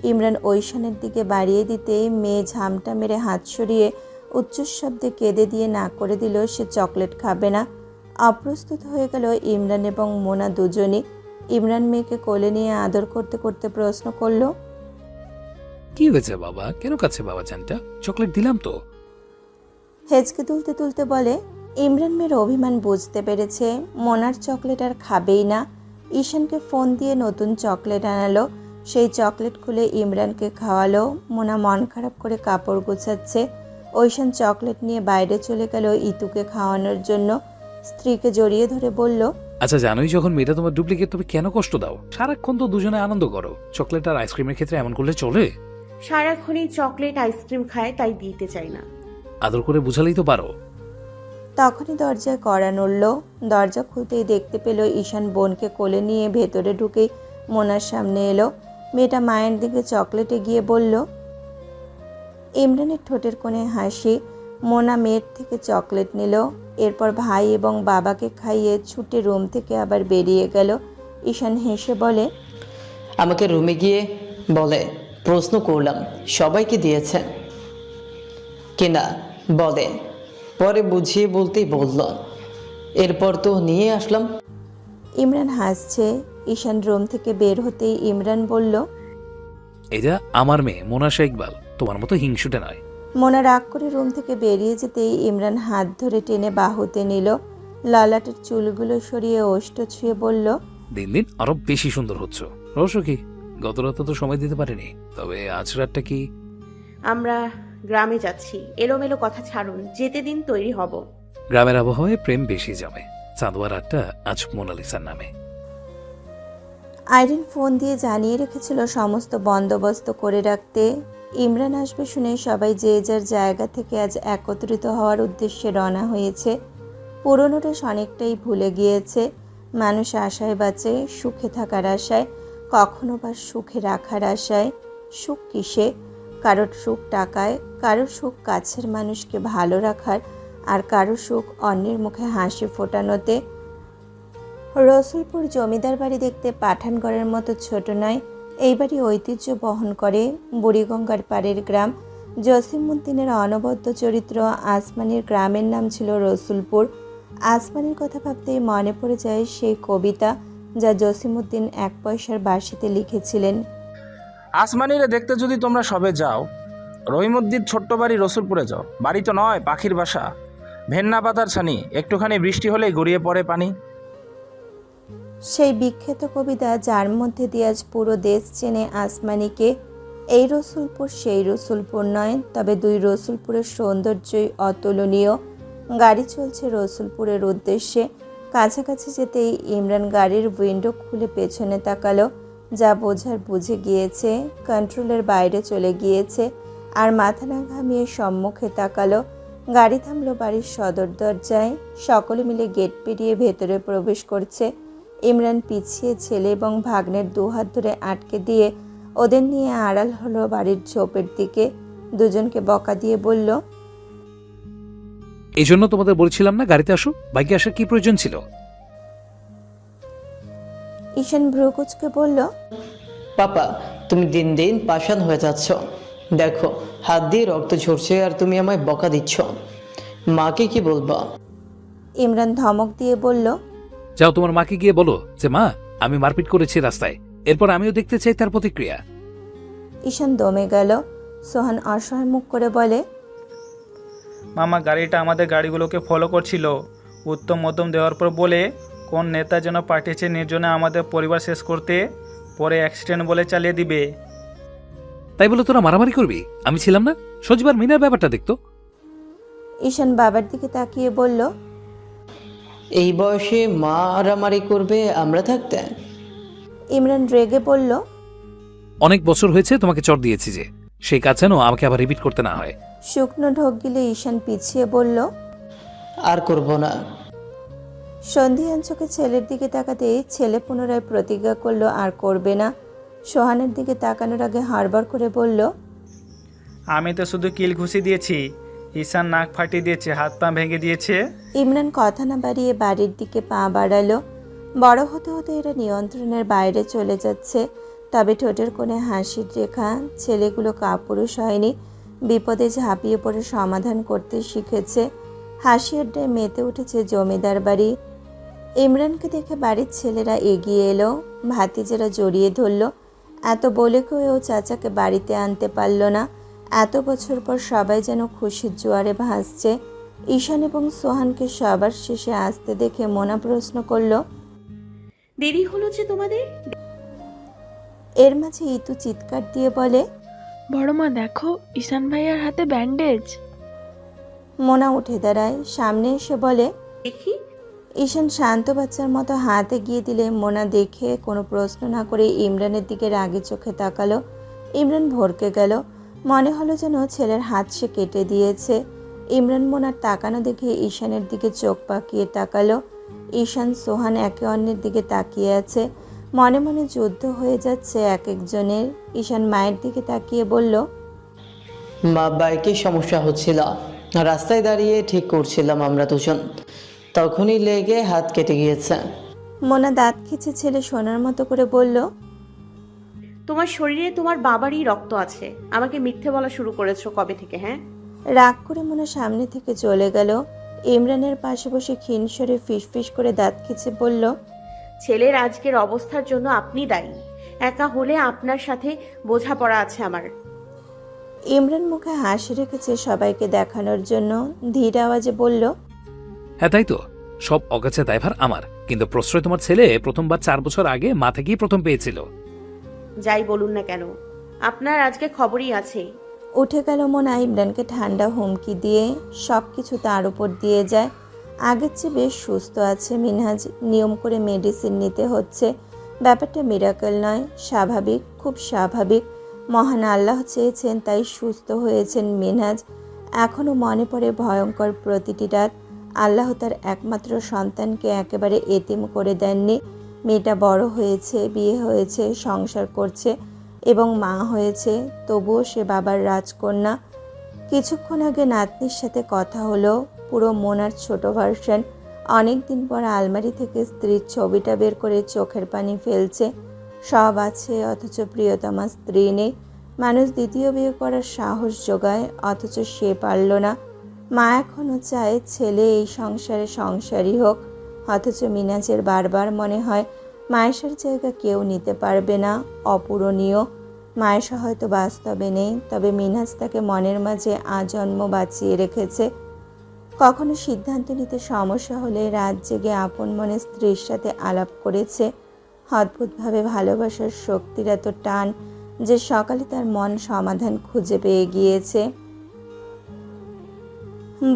ইমরান ঐশানের দিকে বাড়িয়ে দিতেই মেয়ে ঝামটা মেরে হাত সরিয়ে উচ্চশব্দে কেঁদে দিয়ে না করে দিল সে চকলেট খাবে না। অপ্রস্তুত হয়ে গেল ইমরান এবং মোনা দুজনই। ইমরান মেয়েকে কোলে নিয়ে আদর করতে করতে প্রশ্ন করলো, কি হয়েছে বাবা, কেন কাছে বাবা জানটা? চকলেট দিলাম তো। হেঁচকে তুলতে তুলতে বলে, ইমরান মেয়ের অভিমান বুঝতে পেরেছে মোনার চকলেট আর খাবেই না। ঈশানকে ফোন দিয়ে নতুন চকলেট আনালো। সেই চকলেট খুলে ইমরানকে খাওয়ালো। মোনা মন খারাপ করে কাপড় গোছাচ্ছে। ঐশান চকলেট নিয়ে বাইরে চলে গেল ইতুকে খাওয়ানোর জন্য। স্ত্রীকে জড়িয়ে ধরে বলল, আচ্ছা জানোই যখন মেয়েটা তোমার ডুপ্লিকেট, তবে কেন কষ্ট দাও? সারাক্ষণ তো দুজনে আনন্দ করো। চকলেট আর আইসক্রিমের ক্ষেত্রে এমন করলে চলে? সারাক্ষণই চকলেট আইসক্রিম খায়, তাই দিতে চাই না। আদর করে বুঝালেই তো পারো। তখনই দরজায় কড়া নড়ল। দরজা খুলতেই দেখতে পেল ঈশান বোনকে কোলে নিয়ে ভেতরে ঢুকেই মোনার সামনে এলো। মেয়েটা মায়ের দিকে চকলেটে গিয়ে বলল। ইমরানের ঠোঁটের কোণে হাসি। মোনা মেয়ের থেকে চকলেট নিল। এরপর ভাই এবং বাবাকে খাইয়ে ছুটে রুম থেকে আবার বেরিয়ে গেল। ঈশান হেসে বলে, আমাকে রুমে গিয়ে বলে প্রশ্ন করলাম সবাইকে দিয়েছে কিনা, বলে পরে বুঝিয়ে বলতেই বলল, এরপর তো নিয়ে আসলাম। ইমরান হাসছে। ঈশান রুম থেকে বের হতেই ইমরান বলল, এটা আমার মেয়ে মোনাশা ইকবাল, তোমার মতো হিংসুটে নয়। মোনা রাগ করে রুম থেকে বেরিয়ে যেতেই ইমরান হাত ধরে টেনে বাহুতে নিল। ললাটের চুলগুলো সরিয়ে ওষ্ঠ ছুঁয়ে বলল, দিন দিন আরো বেশি সুন্দর হচ্ছ। রহস্য কি? গত রাতে তো সময় দিতে পারিনি, তবে আজ রাতটা কি? আমরা গ্রামে যাচ্ছি। এলোমেলো কথা ছাড়ুন, যেতে দিন, তৈরি হব। গ্রামের আবহাওয়ায় প্রেম বেশি জমে। চাঁদোয়া রাতটা আজ মোনালিসার নামে। আইরিন ফোন দিয়ে জানিয়ে রেখেছিল সমস্ত বন্দোবস্ত করে রাখতে। ইমরান আসবে শুনে সবাই যে যার জায়গা থেকে আজ একত্রিত হওয়ার উদ্দেশ্যে রওনা হয়েছে। পুরনো রেশ অনেকটাই ভুলে গিয়েছে। মানুষ আশায় বাঁচে, সুখে থাকার আশায়, কখনো বা সুখে রাখার আশায়। সুখ কিসে? কারোর সুখ টাকায়, কারোর সুখ কাছের মানুষকে ভালো রাখার, আর কারো সুখ অন্যের মুখে হাসি ফোটানোতে। রসুলপুর জমিদার বাড়ি দেখতে পাঠানগড়ের মতো ছোট নয়। এই বাড়ি ঐতিহ্য বহন করে বুড়িগঙ্গার পাড়ের গ্রাম। জসিমউদ্দিনের অনবদ্য চরিত্র আসমানির গ্রামের নাম ছিল রসুলপুর। আসমানির কথা ভাবতেই মনে পড়ে যায় সেই কবিতা যা জসিমউদ্দিন 1 পয়সার বাঁশিতে লিখেছিলেন। আসমানিরে দেখতে যদি তোমরা সবে যাও, রহিমউদ্দিন ছোট্ট বাড়ি রসুলপুরে যাও। বাড়ি তো নয়, পাখির বাসা। ভেন্না পাতার ছানি, একটুখানি বৃষ্টি হলেই গড়িয়ে পড়ে পানি। সেই বিখ্যাত কবিতা যার মধ্যে দিয়ে আজ পুরো দেশ চেনে আসমানিকে। এই রসুলপুর সেই রসুলপুর নয়, তবে দুই রসুলপুরের সৌন্দর্যই অতুলনীয়। গাড়ি চলছে রসুলপুরের উদ্দেশ্যে। কাছাকাছি যেতেই ইমরান গাড়ির উইন্ডো খুলে পেছনে তাকালো। যা বোঝার বুঝে গিয়েছে, কন্ট্রোলের বাইরে চলে গিয়েছে। আর মাথা না ঘামিয়ে সম্মুখে তাকালো। গাড়ি থামলো বাড়ির সদর দরজায়। সকলে মিলে গেট পেরিয়ে ভেতরে প্রবেশ করছে। ইমরান পিছিয়ে ছেলে এবং ভাগ্নের দুহাত ধরে আটকে দিয়ে ওদের নিয়ে আড়াল হলো বাড়ির ঝোপের দিকে। দুজনকে বকা দিয়ে বলল, এই জন্য তোমাদের বলছিলাম না গাড়িতে আসো, বাইকে আসার কি প্রয়োজন ছিল? ঈশান ভ্রুকুচকে বলল, পাপা তুমি দিন দিন পাষাণ হয়ে যাচ্ছ। দেখো হাত দিয়ে রক্ত ঝরছে আর তুমি আমায় বকা দিচ্ছ। মাকে কি বলবো? ইমরান ধমক দিয়ে বলল, যাও তোমার মাকে গিয়ে বলো যে মা, আমি মারপিট করেছি রাস্তায়, এরপর আমিও দেখতে চাই তার প্রতিক্রিয়া। ঈশান দমে গেল। সোহান অসহায় মুখ করে বলে, মামা গাড়িটা আমাদের গাড়িগুলোকে ফলো করছিল। উত্তম মধ্যম দেওয়ার পর বলে কোন নেতা যেন পাঠিয়েছে নির্জনে আমাদের পরিবার শেষ করতে, পরে অ্যাক্সিডেন্ট বলে চালিয়ে দিবে। তাই বলে তোরা মারামারি করবি? আমি ছিলাম না, সজীবার মিনার ব্যাপারটা দেখতো। ঈশান বাবার দিকে তাকিয়ে বলল, এই বয়সে মারামারি করবে আমরা থাকতে? ইমরান রেগে বলল, অনেক বছর হয়েছে তোমাকে চড় দিয়েছি যে, সেই কাজ যেন আমাকে আবার রিপিট করতে না হয়। শুকনো ঢোক গিলে ঈশান পিছিয়ে বলল, আর করব না। সন্ধিহান চোখে ছেলের দিকে তাকাতেই ছেলে পুনরায় প্রতিজ্ঞা করলো আর করবে না। সোহানের দিকে তাকানোর আগে হাড়বার করে বলল, আমি তো শুধু কিল ঘুষি দিয়েছি, ঈশান নাক ফাটিয়ে দিয়েছে, হাত পা ভেঙে দিয়েছে। ইমরান কথা না বাড়িয়ে বাড়ির দিকে পা বাড়ালো। বড় হতে হতে এরা নিয়ন্ত্রণের বাইরে চলে যাচ্ছে। তবে ঠোঁটের কোণে হাসির রেখা। ছেলেগুলো কাপুরুষ হয়নি। বিপদে ঝাঁপিয়ে পড়ে সমাধান করতে শিখেছে। হাসি আড্ডায় মেতে উঠেছে জমিদার বাড়ি। ইমরানকে দেখে বাড়ির ছেলেরা এগিয়ে এলো, ভাতিজেরা জড়িয়ে ধরল। এত বলে কয়েও চাচাকে বাড়িতে আনতে পারল না। এত বছর পর সবাই যেন খুশির জোয়ারে ভাসছে। ঈশান এবং সোহানকে সবার শেষে আসতে দেখে মোনা প্রশ্ন করলো, দেরি হলো যে তোমাদের? এর মাঝে ইতু চিৎকার দিয়ে বলে, বড় মা দেখো, ঈশান ভাইয়ার হাতে ব্যান্ডেজ। মোনা উঠে দাঁড়ায়, সামনে এসে বলে, দেখি। ঈশান শান্ত বাচ্চার মতো হাত এগিয়ে দিলে মোনা দেখে কোনো প্রশ্ন না করে ইমরানের দিকে রাগে চোখে তাকালো। ইমরান ভরকে গেল, মনে হলো যেন ছেলের হাত সে কেটে দিয়েছে। ইমরান মোনার তাকানো দেখে ঈশানের দিকে চোখ পাকিয়ে তাকালো। ঈশান সোহান একে অন্যের দিকে তাকিয়ে আছে, মনে মনে যুদ্ধ হয়ে যাচ্ছে এক একজনের। ঈশান মায়ের দিকে তাকিয়ে বলল, মা, বাইকে সমস্যা হচ্ছিল, রাস্তায় দাঁড়িয়ে ঠিক করছিলাম আমরা দুজন, তখনই লেগে হাত কেটে গিয়েছে। মোনা দাঁত খিচে ছেলে শোনার মতো করে বলল, তোমার শরীরে তোমার বাবারই রক্ত আছে। আমাকে মিথ্যে বলা শুরু করেছো কবে থেকে? হ্যাঁ, রাগ করে মোনা সামনে থেকে চলে গেল। ইমরানের পাশে বসে ক্ষীণস্বরে ফিসফিস করে দাঁত খিচে বলল, ছেলের আজকের অবস্থার জন্য আপনি দায়ী। একা হলে আপনার সাথে বোঝাপড়া আছে আমার। ইমরান মুখে হাসি রেখেছে সবাইকে দেখানোর জন্য, ধীর আওয়াজে বলল, হ্যাঁ তাই তো, সব অগাছা দায়ভার আমার, কিন্তু প্রশ্রয় তোমার ছেলে প্রথমবার 4 বছর আগে মা থেকেই প্রথম পেয়েছিল। যাই বলুন না কেন, আপনার আজকে খবরই আছে। উঠে গেল মোনা ইমরানকে ঠান্ডা হুমকি দিয়ে। সব কিছু তার উপর দিয়ে যায়। আগের চেয়ে বেশ সুস্থ আছে মিনহাজ, নিয়ম করে মেডিসিন নিতে হচ্ছে। ব্যাপারটা মিরাকেল নয়, স্বাভাবিক, খুব স্বাভাবিক। মহান আল্লাহ চেয়েছেন তাই সুস্থ হয়েছেন মিনহাজ। এখনও মনে পড়ে ভয়ঙ্কর প্রতিটি রাত। আল্লাহ তার একমাত্র সন্তানকে একেবারে এতিম করে দেননি। মেয়েটা বড় হয়েছে, বিয়ে হয়েছে, সংসার করছে এবং মা হয়েছে, তবুও সে বাবার রাজকন্যা। কিছুক্ষণ আগে নাতনির সাথে কথা হলো, পুরো মোনার ছোট ভার্সন। অনেক দিন পর আলমারি থেকে স্ত্রীর ছবিটা বের করে চোখের পানি ফেলছে। সব আছে অথচ প্রিয়তমা স্ত্রী নেই। মানুষ দ্বিতীয় বিয়ে করার সাহস জোগায়, অথচ সে পারল না। মা এখনও চায় ছেলে এই সংসারে সংসারই হোক, অথচ মিনাজের বারবার মনে হয় মায়েশার জায়গা কেউ নিতে পারবে না, অপূরণীয়। মায়েশা হয়তো বাস্তবে নেই, তবে মিনহাজ তাকে মনের মাঝে আজন্ম বাঁচিয়ে রেখেছে। কখনো সিদ্ধান্ত নিতে সমস্যা হলে রাত জেগে আপন মনে স্ত্রীর সাথে আলাপ করেছে। অদ্ভুতভাবে ভালোবাসার শক্তির এত টান যে সকালে তার মন সমাধান খুঁজে পেয়ে গিয়েছে।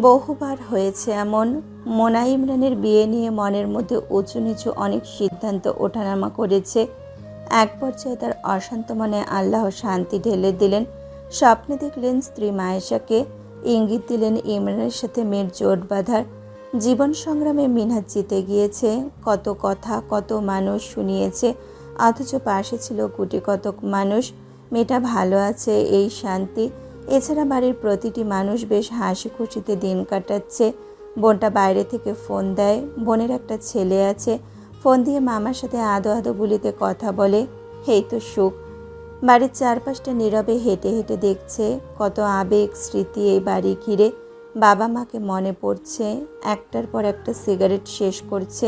বহুবার হয়েছে এমন। মোনা ইমরানের বিয়ে নিয়ে মনের মধ্যে উঁচু নিচু অনেক সিদ্ধান্ত ওঠানামা করেছে। এক পর্যায়ে তার অশান্ত মনে আল্লাহ শান্তি ঢেলে দিলেন। স্বপ্নে দেখলেন স্ত্রী মায়েশাকে, ইঙ্গিত দিলেন ইমরানের সাথে মেয়ের জোট বাঁধার। জীবন সংগ্রামে মিনহাজ জিতে গিয়েছে, কত কথা কত মানুষ শুনিয়েছে, অথচ পাশে ছিল গুটি কতক মানুষ। মেয়েটা ভালো আছে, এই শান্তি। এছাড়া বাড়ির প্রতিটি মানুষ বেশ হাসি খুশিতে দিন কাটাচ্ছে। বোনটা বাইরে থেকে ফোন দেয়, বোনের একটা ছেলে আছে, ফোন দিয়ে মামার সাথে আদো আদো বলিতে কথা বলে। এই তো সুখ। বাড়ির চারপাশটা নীরবে হেঁটে হেঁটে দেখছে, কত আবেগ স্মৃতি এই বাড়ি ঘিরে। বাবা মাকে মনে পড়ছে, একটার পর একটা সিগারেট শেষ করছে।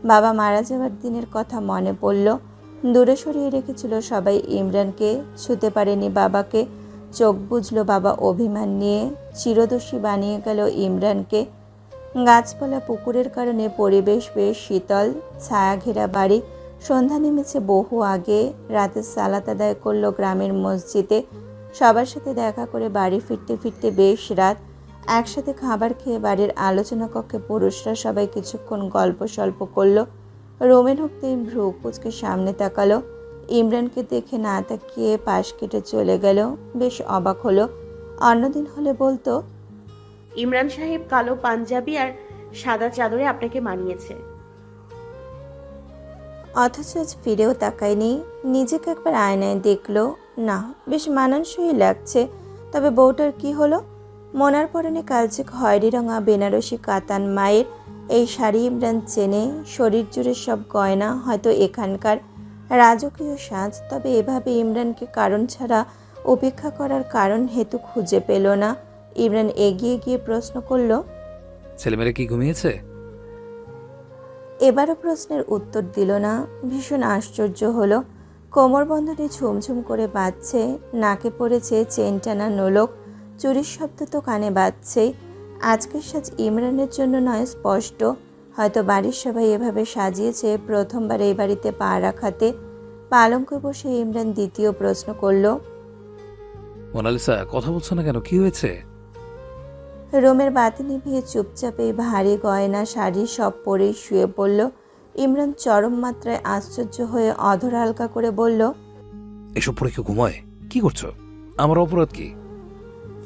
বাবা মারা যাওয়ার দিনের কথা মনে পড়ল। দূরে সরিয়ে রেখেছিল সবাই ইমরানকে, ছুতে পারেনি বাবাকে। চোখ বুঝলো বাবা অভিমান নিয়ে, চিরদোষী বানিয়ে গেল ইমরানকে। গাছপালা পুকুরের কারণে পরিবেশ বেশ শীতল, ছায়া ঘেরা বাড়ি। সন্ধ্যা নেমেছে বহু আগে। রাতে সালাত আদায় করলো গ্রামের মসজিদে। সবার সাথে দেখা করে বাড়ি ফিরতে ফিরতে বেশ রাত। একসাথে খাবার খেয়ে বাড়ির আলোচনা কক্ষে পুরুষরা সবাই কিছুক্ষণ গল্প সল্প করলো। রোমে ঢুকতেই ভ্রু কুচকে সামনে তাকালো। ইমরানকে দেখে না তাকিয়ে পাশ কেটে চলে গেল। বেশ অবাক হলো। অন্যদিন হলে বলতো, ইমরান সাহেব কালো পাঞ্জাবি আর সাদা চাদরে আপনাকে মানিয়েছে। অথচ আজ ফিরেও তাকায়নি। নিজেকে একবার আয়নায় দেখলো, না বেশ মানানসই লাগছে। তবে বউটার কি হলো? মোনার পরনে কালচে খয়েরি রঙা বেনারসি কাতান মায়ের। এই শাড়ি ইমরান চেনে, শরীর জুড়ে সব গয়না, হয়তো এখানকার রাজকীয় সাজ। তবে এভাবে ইমরানকে কারণ ছাড়া উপেক্ষা করার কারণ হেতু খুঁজে পেল না। ইমরান এগিয়ে গিয়ে প্রশ্ন করল। ছেলেমেয়েরা কি ঘুমিয়েছে? এবারও প্রশ্নের উত্তর দিল না। ভীষণ আশ্চর্য হলো। কোমরবন্ধনে ঝুমঝুম করে বাজছে, নাকে পড়েছে চেন টানা নোলক, চুরির শব্দ তো কানে বাজছেই। আজকের সাজ ইমরানের জন্য নয় স্পষ্ট, হয়তো বাড়ির সবাই এভাবে সাজিয়েছে প্রথমবার এই বাড়িতে পা রাখাতে। পালঙ্কে বসে ইমরান দ্বিতীয় প্রশ্ন করল। মোনালিসা, কথা বলছো না কেন? কি হয়েছে? রুমের বাতি নিভিয়ে চুপচাপ এই ভারী গয়না শাড়ি সব পরেই শুয়ে পড়ল। ইমরান চরম মাত্রায় আশ্চর্য হয়ে অধর হালকা করে বলল। এসব পরে কেউ ঘুমায়? কি করছো? আমার অপরাধ কি?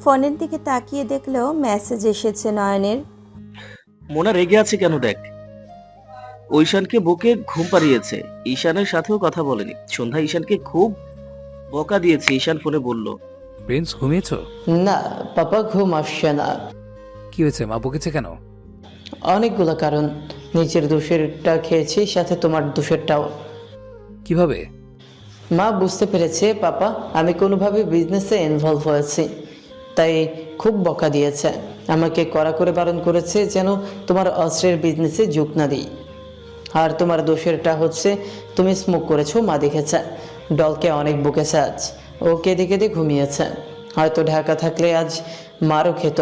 ফোনের দিকে তাকিয়ে দেখলেও মেসেজ এসেছে নয়নের। মোনা রেগে আছে কেন দেখ। ঈশানকে বুকে ঘুম পাড়িয়েছে, ঈশানের সাথেও কথা বলেনি। সন্ধ্যা ঈশানকে খুব বকা দিয়েছে, ঈশান ফোনে বলল। প্রিন্স, ঘুমিয়েছো? না পাপা, ঘুম আসছে না। কি হয়েছে? মা বকেছে কেন? অনেকগুলো কারণ। নিজের দোষেরটা খেয়েছি, সাথে তোমার দোষেরটাও। কিভাবে? মা বুঝতে পেরেছে পাপা আমি কোনোভাবে বিজনেসে ইনভলভ হয়েছি, তাই খুব বকা দিয়েছে। আমাকে কড়া করে বারণ করেছে যেন তোমার অস্ত্রের বিজনেসে যোগ না দিই। আর তোমার দোষেরটা হচ্ছে তুমি স্মোক করেছো, মা দেখেছে। ডলকে অনেক বকেছে আজ, ও কেঁদে কেঁদে ঘুমিয়েছে। হয়তো ঢাকা থাকলে আজ মারও খেত।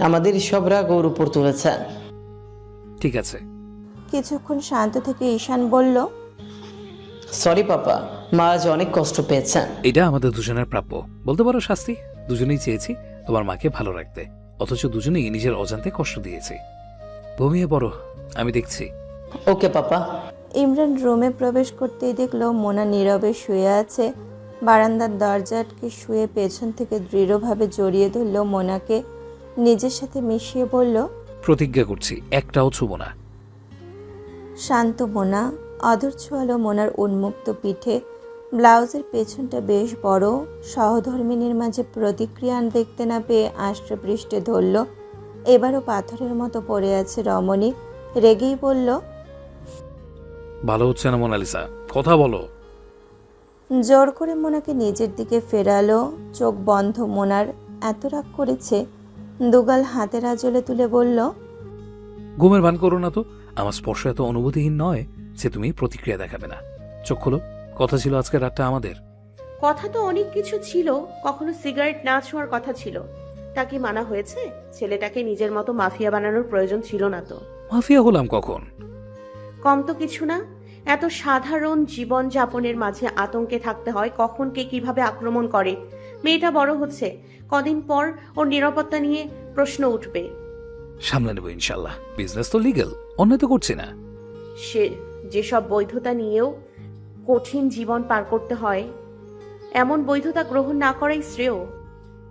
আমাদের সব রাগ ওর উপর তুলেছে। ঠিক আছে। কিছুক্ষণ শান্ত থেকে ঈশান বলল। সরি পাপা, মা আজ অনেক কষ্ট পেয়েছে। এটা আমাদের দুজনের প্রাপ্য, বলতে পারো শাস্তি। দুজনেই চেয়েছি তোমার মাকে ভালো রাখতে, অথচ দুজনেই নিজের অজান্তে কষ্ট দিয়েছি। ঘুমিয়ে পড়ো, আমি দেখছি। ওকে পাপা। ইমরান রুমে প্রবেশ করতেই দেখল মোনা নীরবে শুয়ে আছে। বারান্দার দরজা আটকে শুয়ে পেছন থেকে দৃঢ়ভাবে জড়িয়ে ধরল মোনাকে, নিজের সাথে মিশিয়ে বলল। প্রতিজ্ঞা করছি একটাও ছুবো না। শান্ত মোনা অধর ছোঁয়ালো মোনার উন্মুক্ত পিঠে। ব্লাউজের পেছনটা বেশ বড়। সহধর্মিনীর মাঝে প্রতিক্রিয়া দেখতে না পেয়ে আষ্টে পৃষ্ঠে ধরল। এবারও পাথরের মতো পড়ে আছে রমণী। রেগেই বলল। ভালো হচ্ছে না মোনালিসা, কথা বলো। জোর করে মোনাকে নিজের দিকে ফেরালো। চোখ বন্ধ মোনার। এত রাগ করেছে। দুগাল হাতের আঁচলে তুলে বলল। ঘুমের ভান করো না তো। আমার স্পর্শ এত অনুভূতিহীন নয় যে তুমি প্রতিক্রিয়া দেখাবে না। চোখ খোলো, কথা ছিল আজকের রাতটা আমাদের। কথা তো অনেক কিছু ছিল, কখনো সিগারেট না ছোঁয়ার কথা ছিল। তা কি মানা হয়েছে? ছেলেটাকে নিজের মতো মাফিয়া বানানোর প্রয়োজন ছিল না তো। মাফিয়া হলাম কখন? কম তো কিছু না। এত সাধারণ জীবন যাপনের মাঝে আতঙ্কে থাকতে হয় কখন কে কিভাবে আক্রমণ করে। মেয়েটা বড় হচ্ছে, কদিন পর ওর নিরাপত্তা নিয়ে প্রশ্ন উঠবে। সামলে নেবো ইনশাল্লাহ। বিজনেস তো লিগ্যাল, অন্যায় তো করছি না। সে যেসব বৈধতা নিয়েও কঠিন জীবন পার করতে হয়, এমন বৈধতা গ্রহণ না করাই শ্রেয়।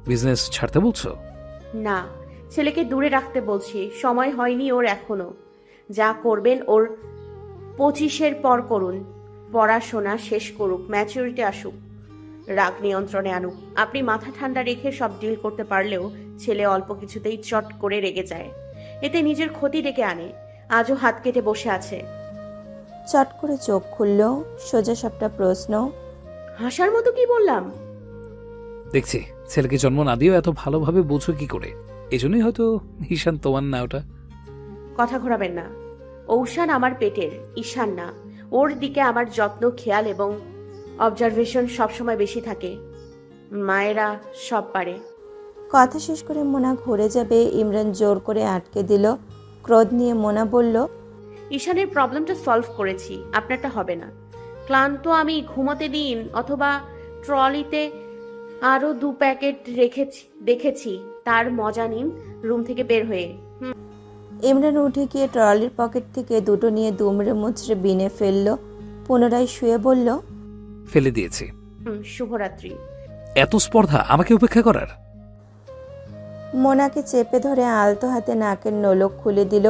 বিজনেস ছাড়তে বলছো? না, ছেলেকে দূরে রাখতে বলছি। সময় হয়নি ওর এখনো। যা করবেন ওর 25-এর পর করুন। পড়াশোনা শেষ করুক, ম্যাচুরিটি আসুক, রাগ নিয়ন্ত্রণে আনুক। আপনি মাথা ঠান্ডা রেখে সব ডিল করতে পারলেও ছেলে অল্প কিছুতেই চট করে রেগে যায়। এতে নিজের ক্ষতি ডেকে আনে। আজও হাত কেটে বসে আছে। চট করে চোখ খুলল। সোজা সাপটা প্রশ্ন। হাসার মতো কি বললাম? দেখছি ছেলেকে জন্ম না দিয়েও এত ভালোভাবে বোঝো কি করে। এজন্যই হয়তো ঈশান তোমার না। ওটা কথা ঘোরাবেন না। ঔষান আমার পেটের, ঈশান না। ওর দিকে আমার যত্ন, খেয়াল এবং অবজারভেশন সবসময় বেশি থাকে। মায়েরা সব পারে। কথা শেষ করে মোনা ঘুরে যাবে, ইমরান জোর করে আটকে দিল। ক্রোধ নিয়ে মোনা বলল। ঈশানের প্রবলেমটা সলভ করেছি, আপনারটা হবে না। ক্লান্ত আমি, ঘুমোতে দিন। অথবা ট্রলিতে আরো 2 প্যাকেট দেখেছি, তার মজা নিন রুম থেকে বের হয়ে। ইমরান উঠে গিয়ে ট্রলির পকেট থেকে দুটো নিয়ে দুমড়ে মুচড়ে বিনে ফেলল। পুনরায় শুয়ে বলল। ফেলে দিয়েছি। শুভরাত্রি। এত স্পর্ধা আমাকে উপেক্ষা করার? মোনাকে চেপে ধরে আলতো হাতে নাকের নোলক খুলে দিল।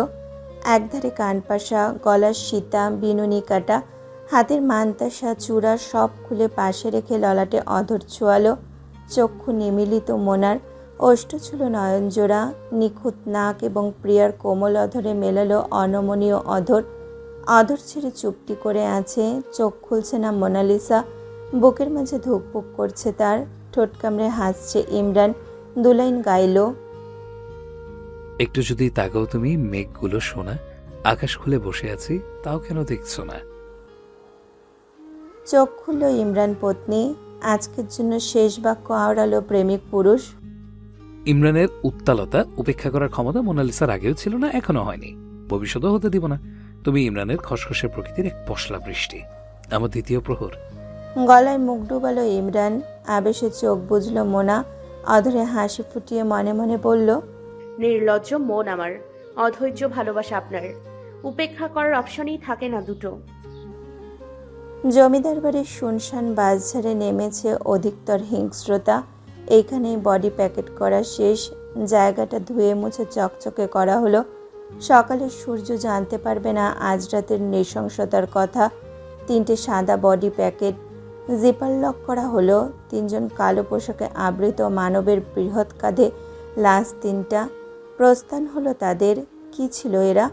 একধারে কানপাশা, গলার সীতা, বিনুনি কাটা, হাতের মান্তাসা, চূড়া সব খুলে পাশে রেখে ললাটে অধর ছোঁয়ালো। চক্ষু নিমিলিত মোনার। ওষ্ঠ ছিল নয়নজোড়া। নিখুঁত নাক এবং প্রিয়ার কোমল অধরে মেলালো অনমনীয় অধর। অধর ছেড়ে চুপটি করে আছে। চোখ খুলছে না মোনালিসা। বুকের মাঝে ধুকপুক করছে তার। ঠোঁট কামড়ে হাসছে ইমরান। দুলাইন গাইল, একটু যদি তাকাও তুমি, মেঘগুলো সোনা, আকাশ খুলে বসে আছি, তাও কেন দেখছো না? চোখ খুলল ইমরান পত্নী। আজকের জন্য শেষ বাক্য আওড়ালো প্রেমিক পুরুষ। ইমরানের উত্তালতা উপেক্ষা করার ক্ষমতা মোনালিসার আগেও ছিল না, এখনো হয়নি, ভবিষ্যতেও হতে দিব না। তুমি ইমরানের খসখসে প্রকৃতির এক পশলা বৃষ্টি, আমার দ্বিতীয় প্রহর। গলায় মুখ ডুবালো ইমরান। আবেশে চোখ বুঝল মোনা। অধরে হাসি ফুটিয়ে মনে মনে বলল, নির্লজ্জ মন আমার, অধৈর্য ভালোবাসা আপনার, উপেক্ষা করার অপশনই থাকে না দুটো। জমিদার বাড়ির শুনশান বাসঝাড়ে নেমেছে অধিকতর হিংস্রতা। এইখানেই বডি প্যাকেট করা শেষ। জায়গাটা ধুয়ে মুছে চকচকে করা হলো। সকালের সূর্য জানতে পারবে না আজ রাতের নৃশংসতার কথা। 3টে সাদা বডি প্যাকেট, জিপার লক করা হলো। 3জন কালো পোশাকে আবৃত মানবের বৃহৎ কাঁধে লাশ 3টা। প্রস্থান হলো তাদের। কি ছিল এরা?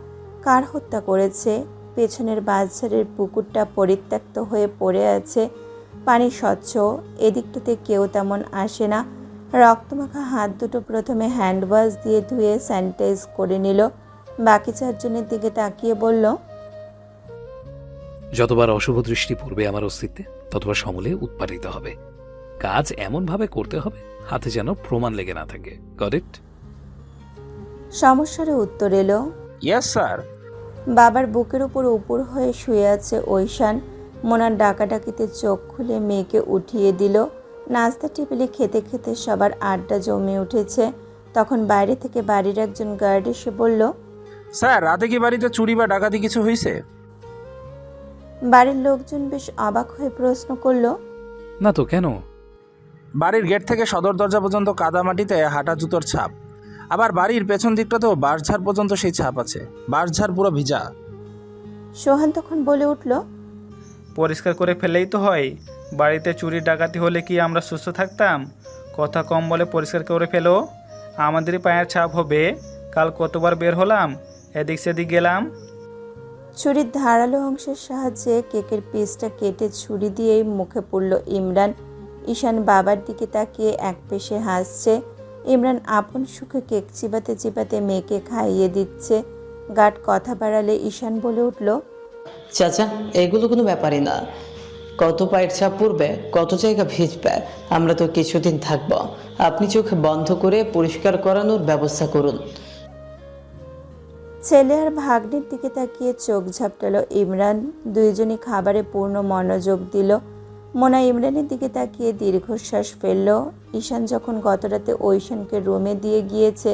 কার হত্যা করেছে? পেছনের বাসঝাড়ের পুকুরটা পরিত্যক্ত হয়ে পড়ে আছে, পানি স্বচ্ছ, এদিকটাতে কেউ তেমন আসে না। রক্তমাখা হাত দুটো প্রথমে হ্যান্ড ওয়াশ দিয়ে ধুয়ে স্যানিটাইজ করে নিল। বাকি 4 জনের দিকে তাকিয়ে বলল, যতবার অশুভ দৃষ্টি পড়বে আমার অস্তিত্বে, ততবার সমূলে উৎপাদিত হবে। কাজ এমনভাবে করতে হবে হাতে যেন প্রমাণ লেগে না থাকে। Got it? সমস্যার উত্তর এলো, ইয়েস স্যার। বাবার বুকের উপর উপর হয়ে শুয়ে আছে ঐশান। মোনার ডাকাডাকিতে চোখ খুলে মেয়েকে উঠিয়ে দিল। নাস্তা টেবিলে খেতে খেতে সবার আড্ডা জমে উঠেছে। তখন বাইরে থেকে বাড়ির একজন গার্ড এসে বলল, স্যার, রাতে কি বাড়িতে চুরি বা ডাকাতি কিছু হয়েছে? বাড়ির লোকজন বেশ অবাক হয়ে প্রশ্ন করলো, না তো, কেন? বাড়ির গেট থেকে সদর দরজা পর্যন্ত কাদামাটিতে হাঁটা জুতোর ছাপ। আবার বাড়ির পেছন দিকটাতেও বাঁশঝাড় পর্যন্ত সেই ছাপ আছে। বাঁশঝাড় পুরো ভিজা। সোহান তখন বলে উঠল, পরিষ্কার করে ফেলেই তো হয়। বাড়িতে চুরি ডাকাতি হলে কি আমরা সুস্থ থাকতাম? কথা কম বলে পরিষ্কার করে ফেলো। আমাদেরই পায়ের ছাপ হবে। কাল কতবার বের হলাম, এদিক সেদিক গেলাম। ছুরির ধারালো অংশের সাহায্যে কেকের পিসটা কেটে ছুরি দিয়েই মুখে পড়ল ইমরান। ঈশান বাবার দিকে তাকিয়ে এক পেশে হাসছে। ইমরান আপন সুখে কেক চিবাতে চিবাতে মেয়েকে খাইয়ে দিচ্ছে। গার্ড কথা বাড়ালে ঈশান বলে উঠল, চাচা, এগুলো কোনো ব্যাপারই না। কত পায়ের ছাপ পড়বে, কত জায়গা ভিজবে, আমরা তো কিছুদিন থাকবো। আপনি চোখ বন্ধ করে পরিষ্কার করানোর ব্যবস্থা করুন। ছেলে আর ভাগ্নের দিকে তাকিয়ে চোখ ঝাপটালো ইমরান। দুইজনই খাবারে পূর্ণ মনোযোগ দিল। মোনা ইমরানের দিকে তাকিয়ে দীর্ঘশ্বাস ফেলল। ঈশান যখন গতরাতে ঐশানকে রুমে দিয়ে গিয়েছে,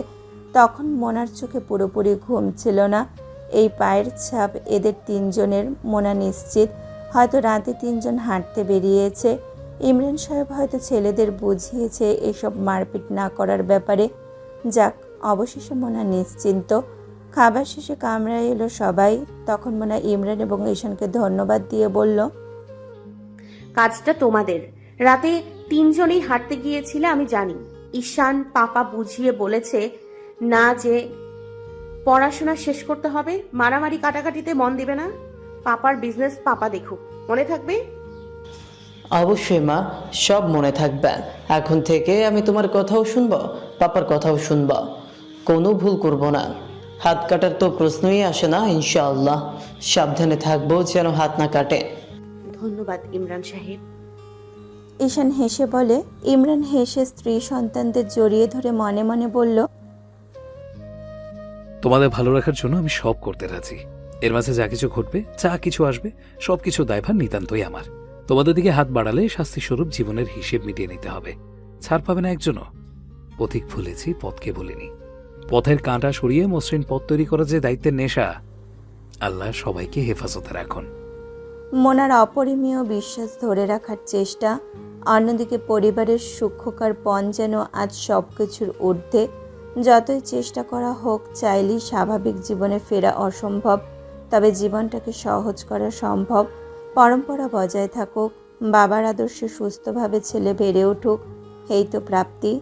তখন মোনার চোখে পুরোপুরি ঘুম ছিল না। এই পায়ের ছাপ এদের 3 জনের, মোনা নিশ্চিত। হয়তো রাতে 3 জন হাঁটতে বেরিয়েছে। ইমরান সাহেব হয়তো ছেলেদের বুঝিয়েছে এসব মারপিট না করার ব্যাপারে। যাক, অবশেষে মোনা নিশ্চিন্ত। খাবার শেষে কামরায় এলো সবাই। তখন মোনা ইমরান এবং ঈশানকে ধন্যবাদ দিয়ে বলল, কাজটা তোমাদের। রাতে 3 জনেই হাঁটতে গিয়েছিলে আমি জানি। ঈশান পাপা বুঝিয়ে বলেছে না যে পড়াশোনা শেষ করতে হবে, মারামারি কাটাকাটিতে মন দিবে না। পাপার বিজনেস পাপা দেখুক, মনে থাকবে? অবশ্যই মা, সব মনে থাকবে। এখন থেকে আমি তোমার কথাও শুনবো, পাপার কথাও শুনবো। কোনো ভুল করব না। হাত কাটার তো প্রশ্নই আসে না ইনশাআল্লাহ। সাবধানে থাকবো যেন হাত না কাটে। ধন্যবাদ ইমরান সাহেব। ঈশান হেসে বলে। ইমরান হেসে স্ত্রী সন্তানদের জড়িয়ে ধরে মনে মনে বলল, তোমাদের ভালো রাখার জন্য আমি সব করতে রাজি। এর মাঝে যা কিছু ঘটবে, যা কিছু আসবে, সবকিছু দায়ভার নিতান্তই আমার। তোমাদের দিকে হাত বাড়ালে শাস্তিস্বরূপ জীবনের হিসেব মিটিয়ে নিতে হবে। ছাড় পাবে না একজনও। পথিক ভুলেছি, পথকে ভুলিনি। পথের কাঁটা সরিয়ে মসৃণ পথ তৈরি করা যে দায়িত্বের নেশা। আল্লাহ সবাইকে হেফাজতে রাখুন। মোনার অপরিমেয় বিশ্বাস ধরে রাখার চেষ্টা। অন্যদিকে পরিবারের সূক্ষ্মকার পণ যেন আজ সব কিছুর ঊর্ধ্বে। যতই চেষ্টা করা হোক, চাইলেই স্বাভাবিক জীবনে ফেরা অসম্ভব। তবে জীবনটাকে সহজ করা সম্ভব। পরম্পরা বজায় থাকুক, বাবার আদর্শে সুস্থভাবে ছেলে বেড়ে উঠুক, এই তো প্রাপ্তি।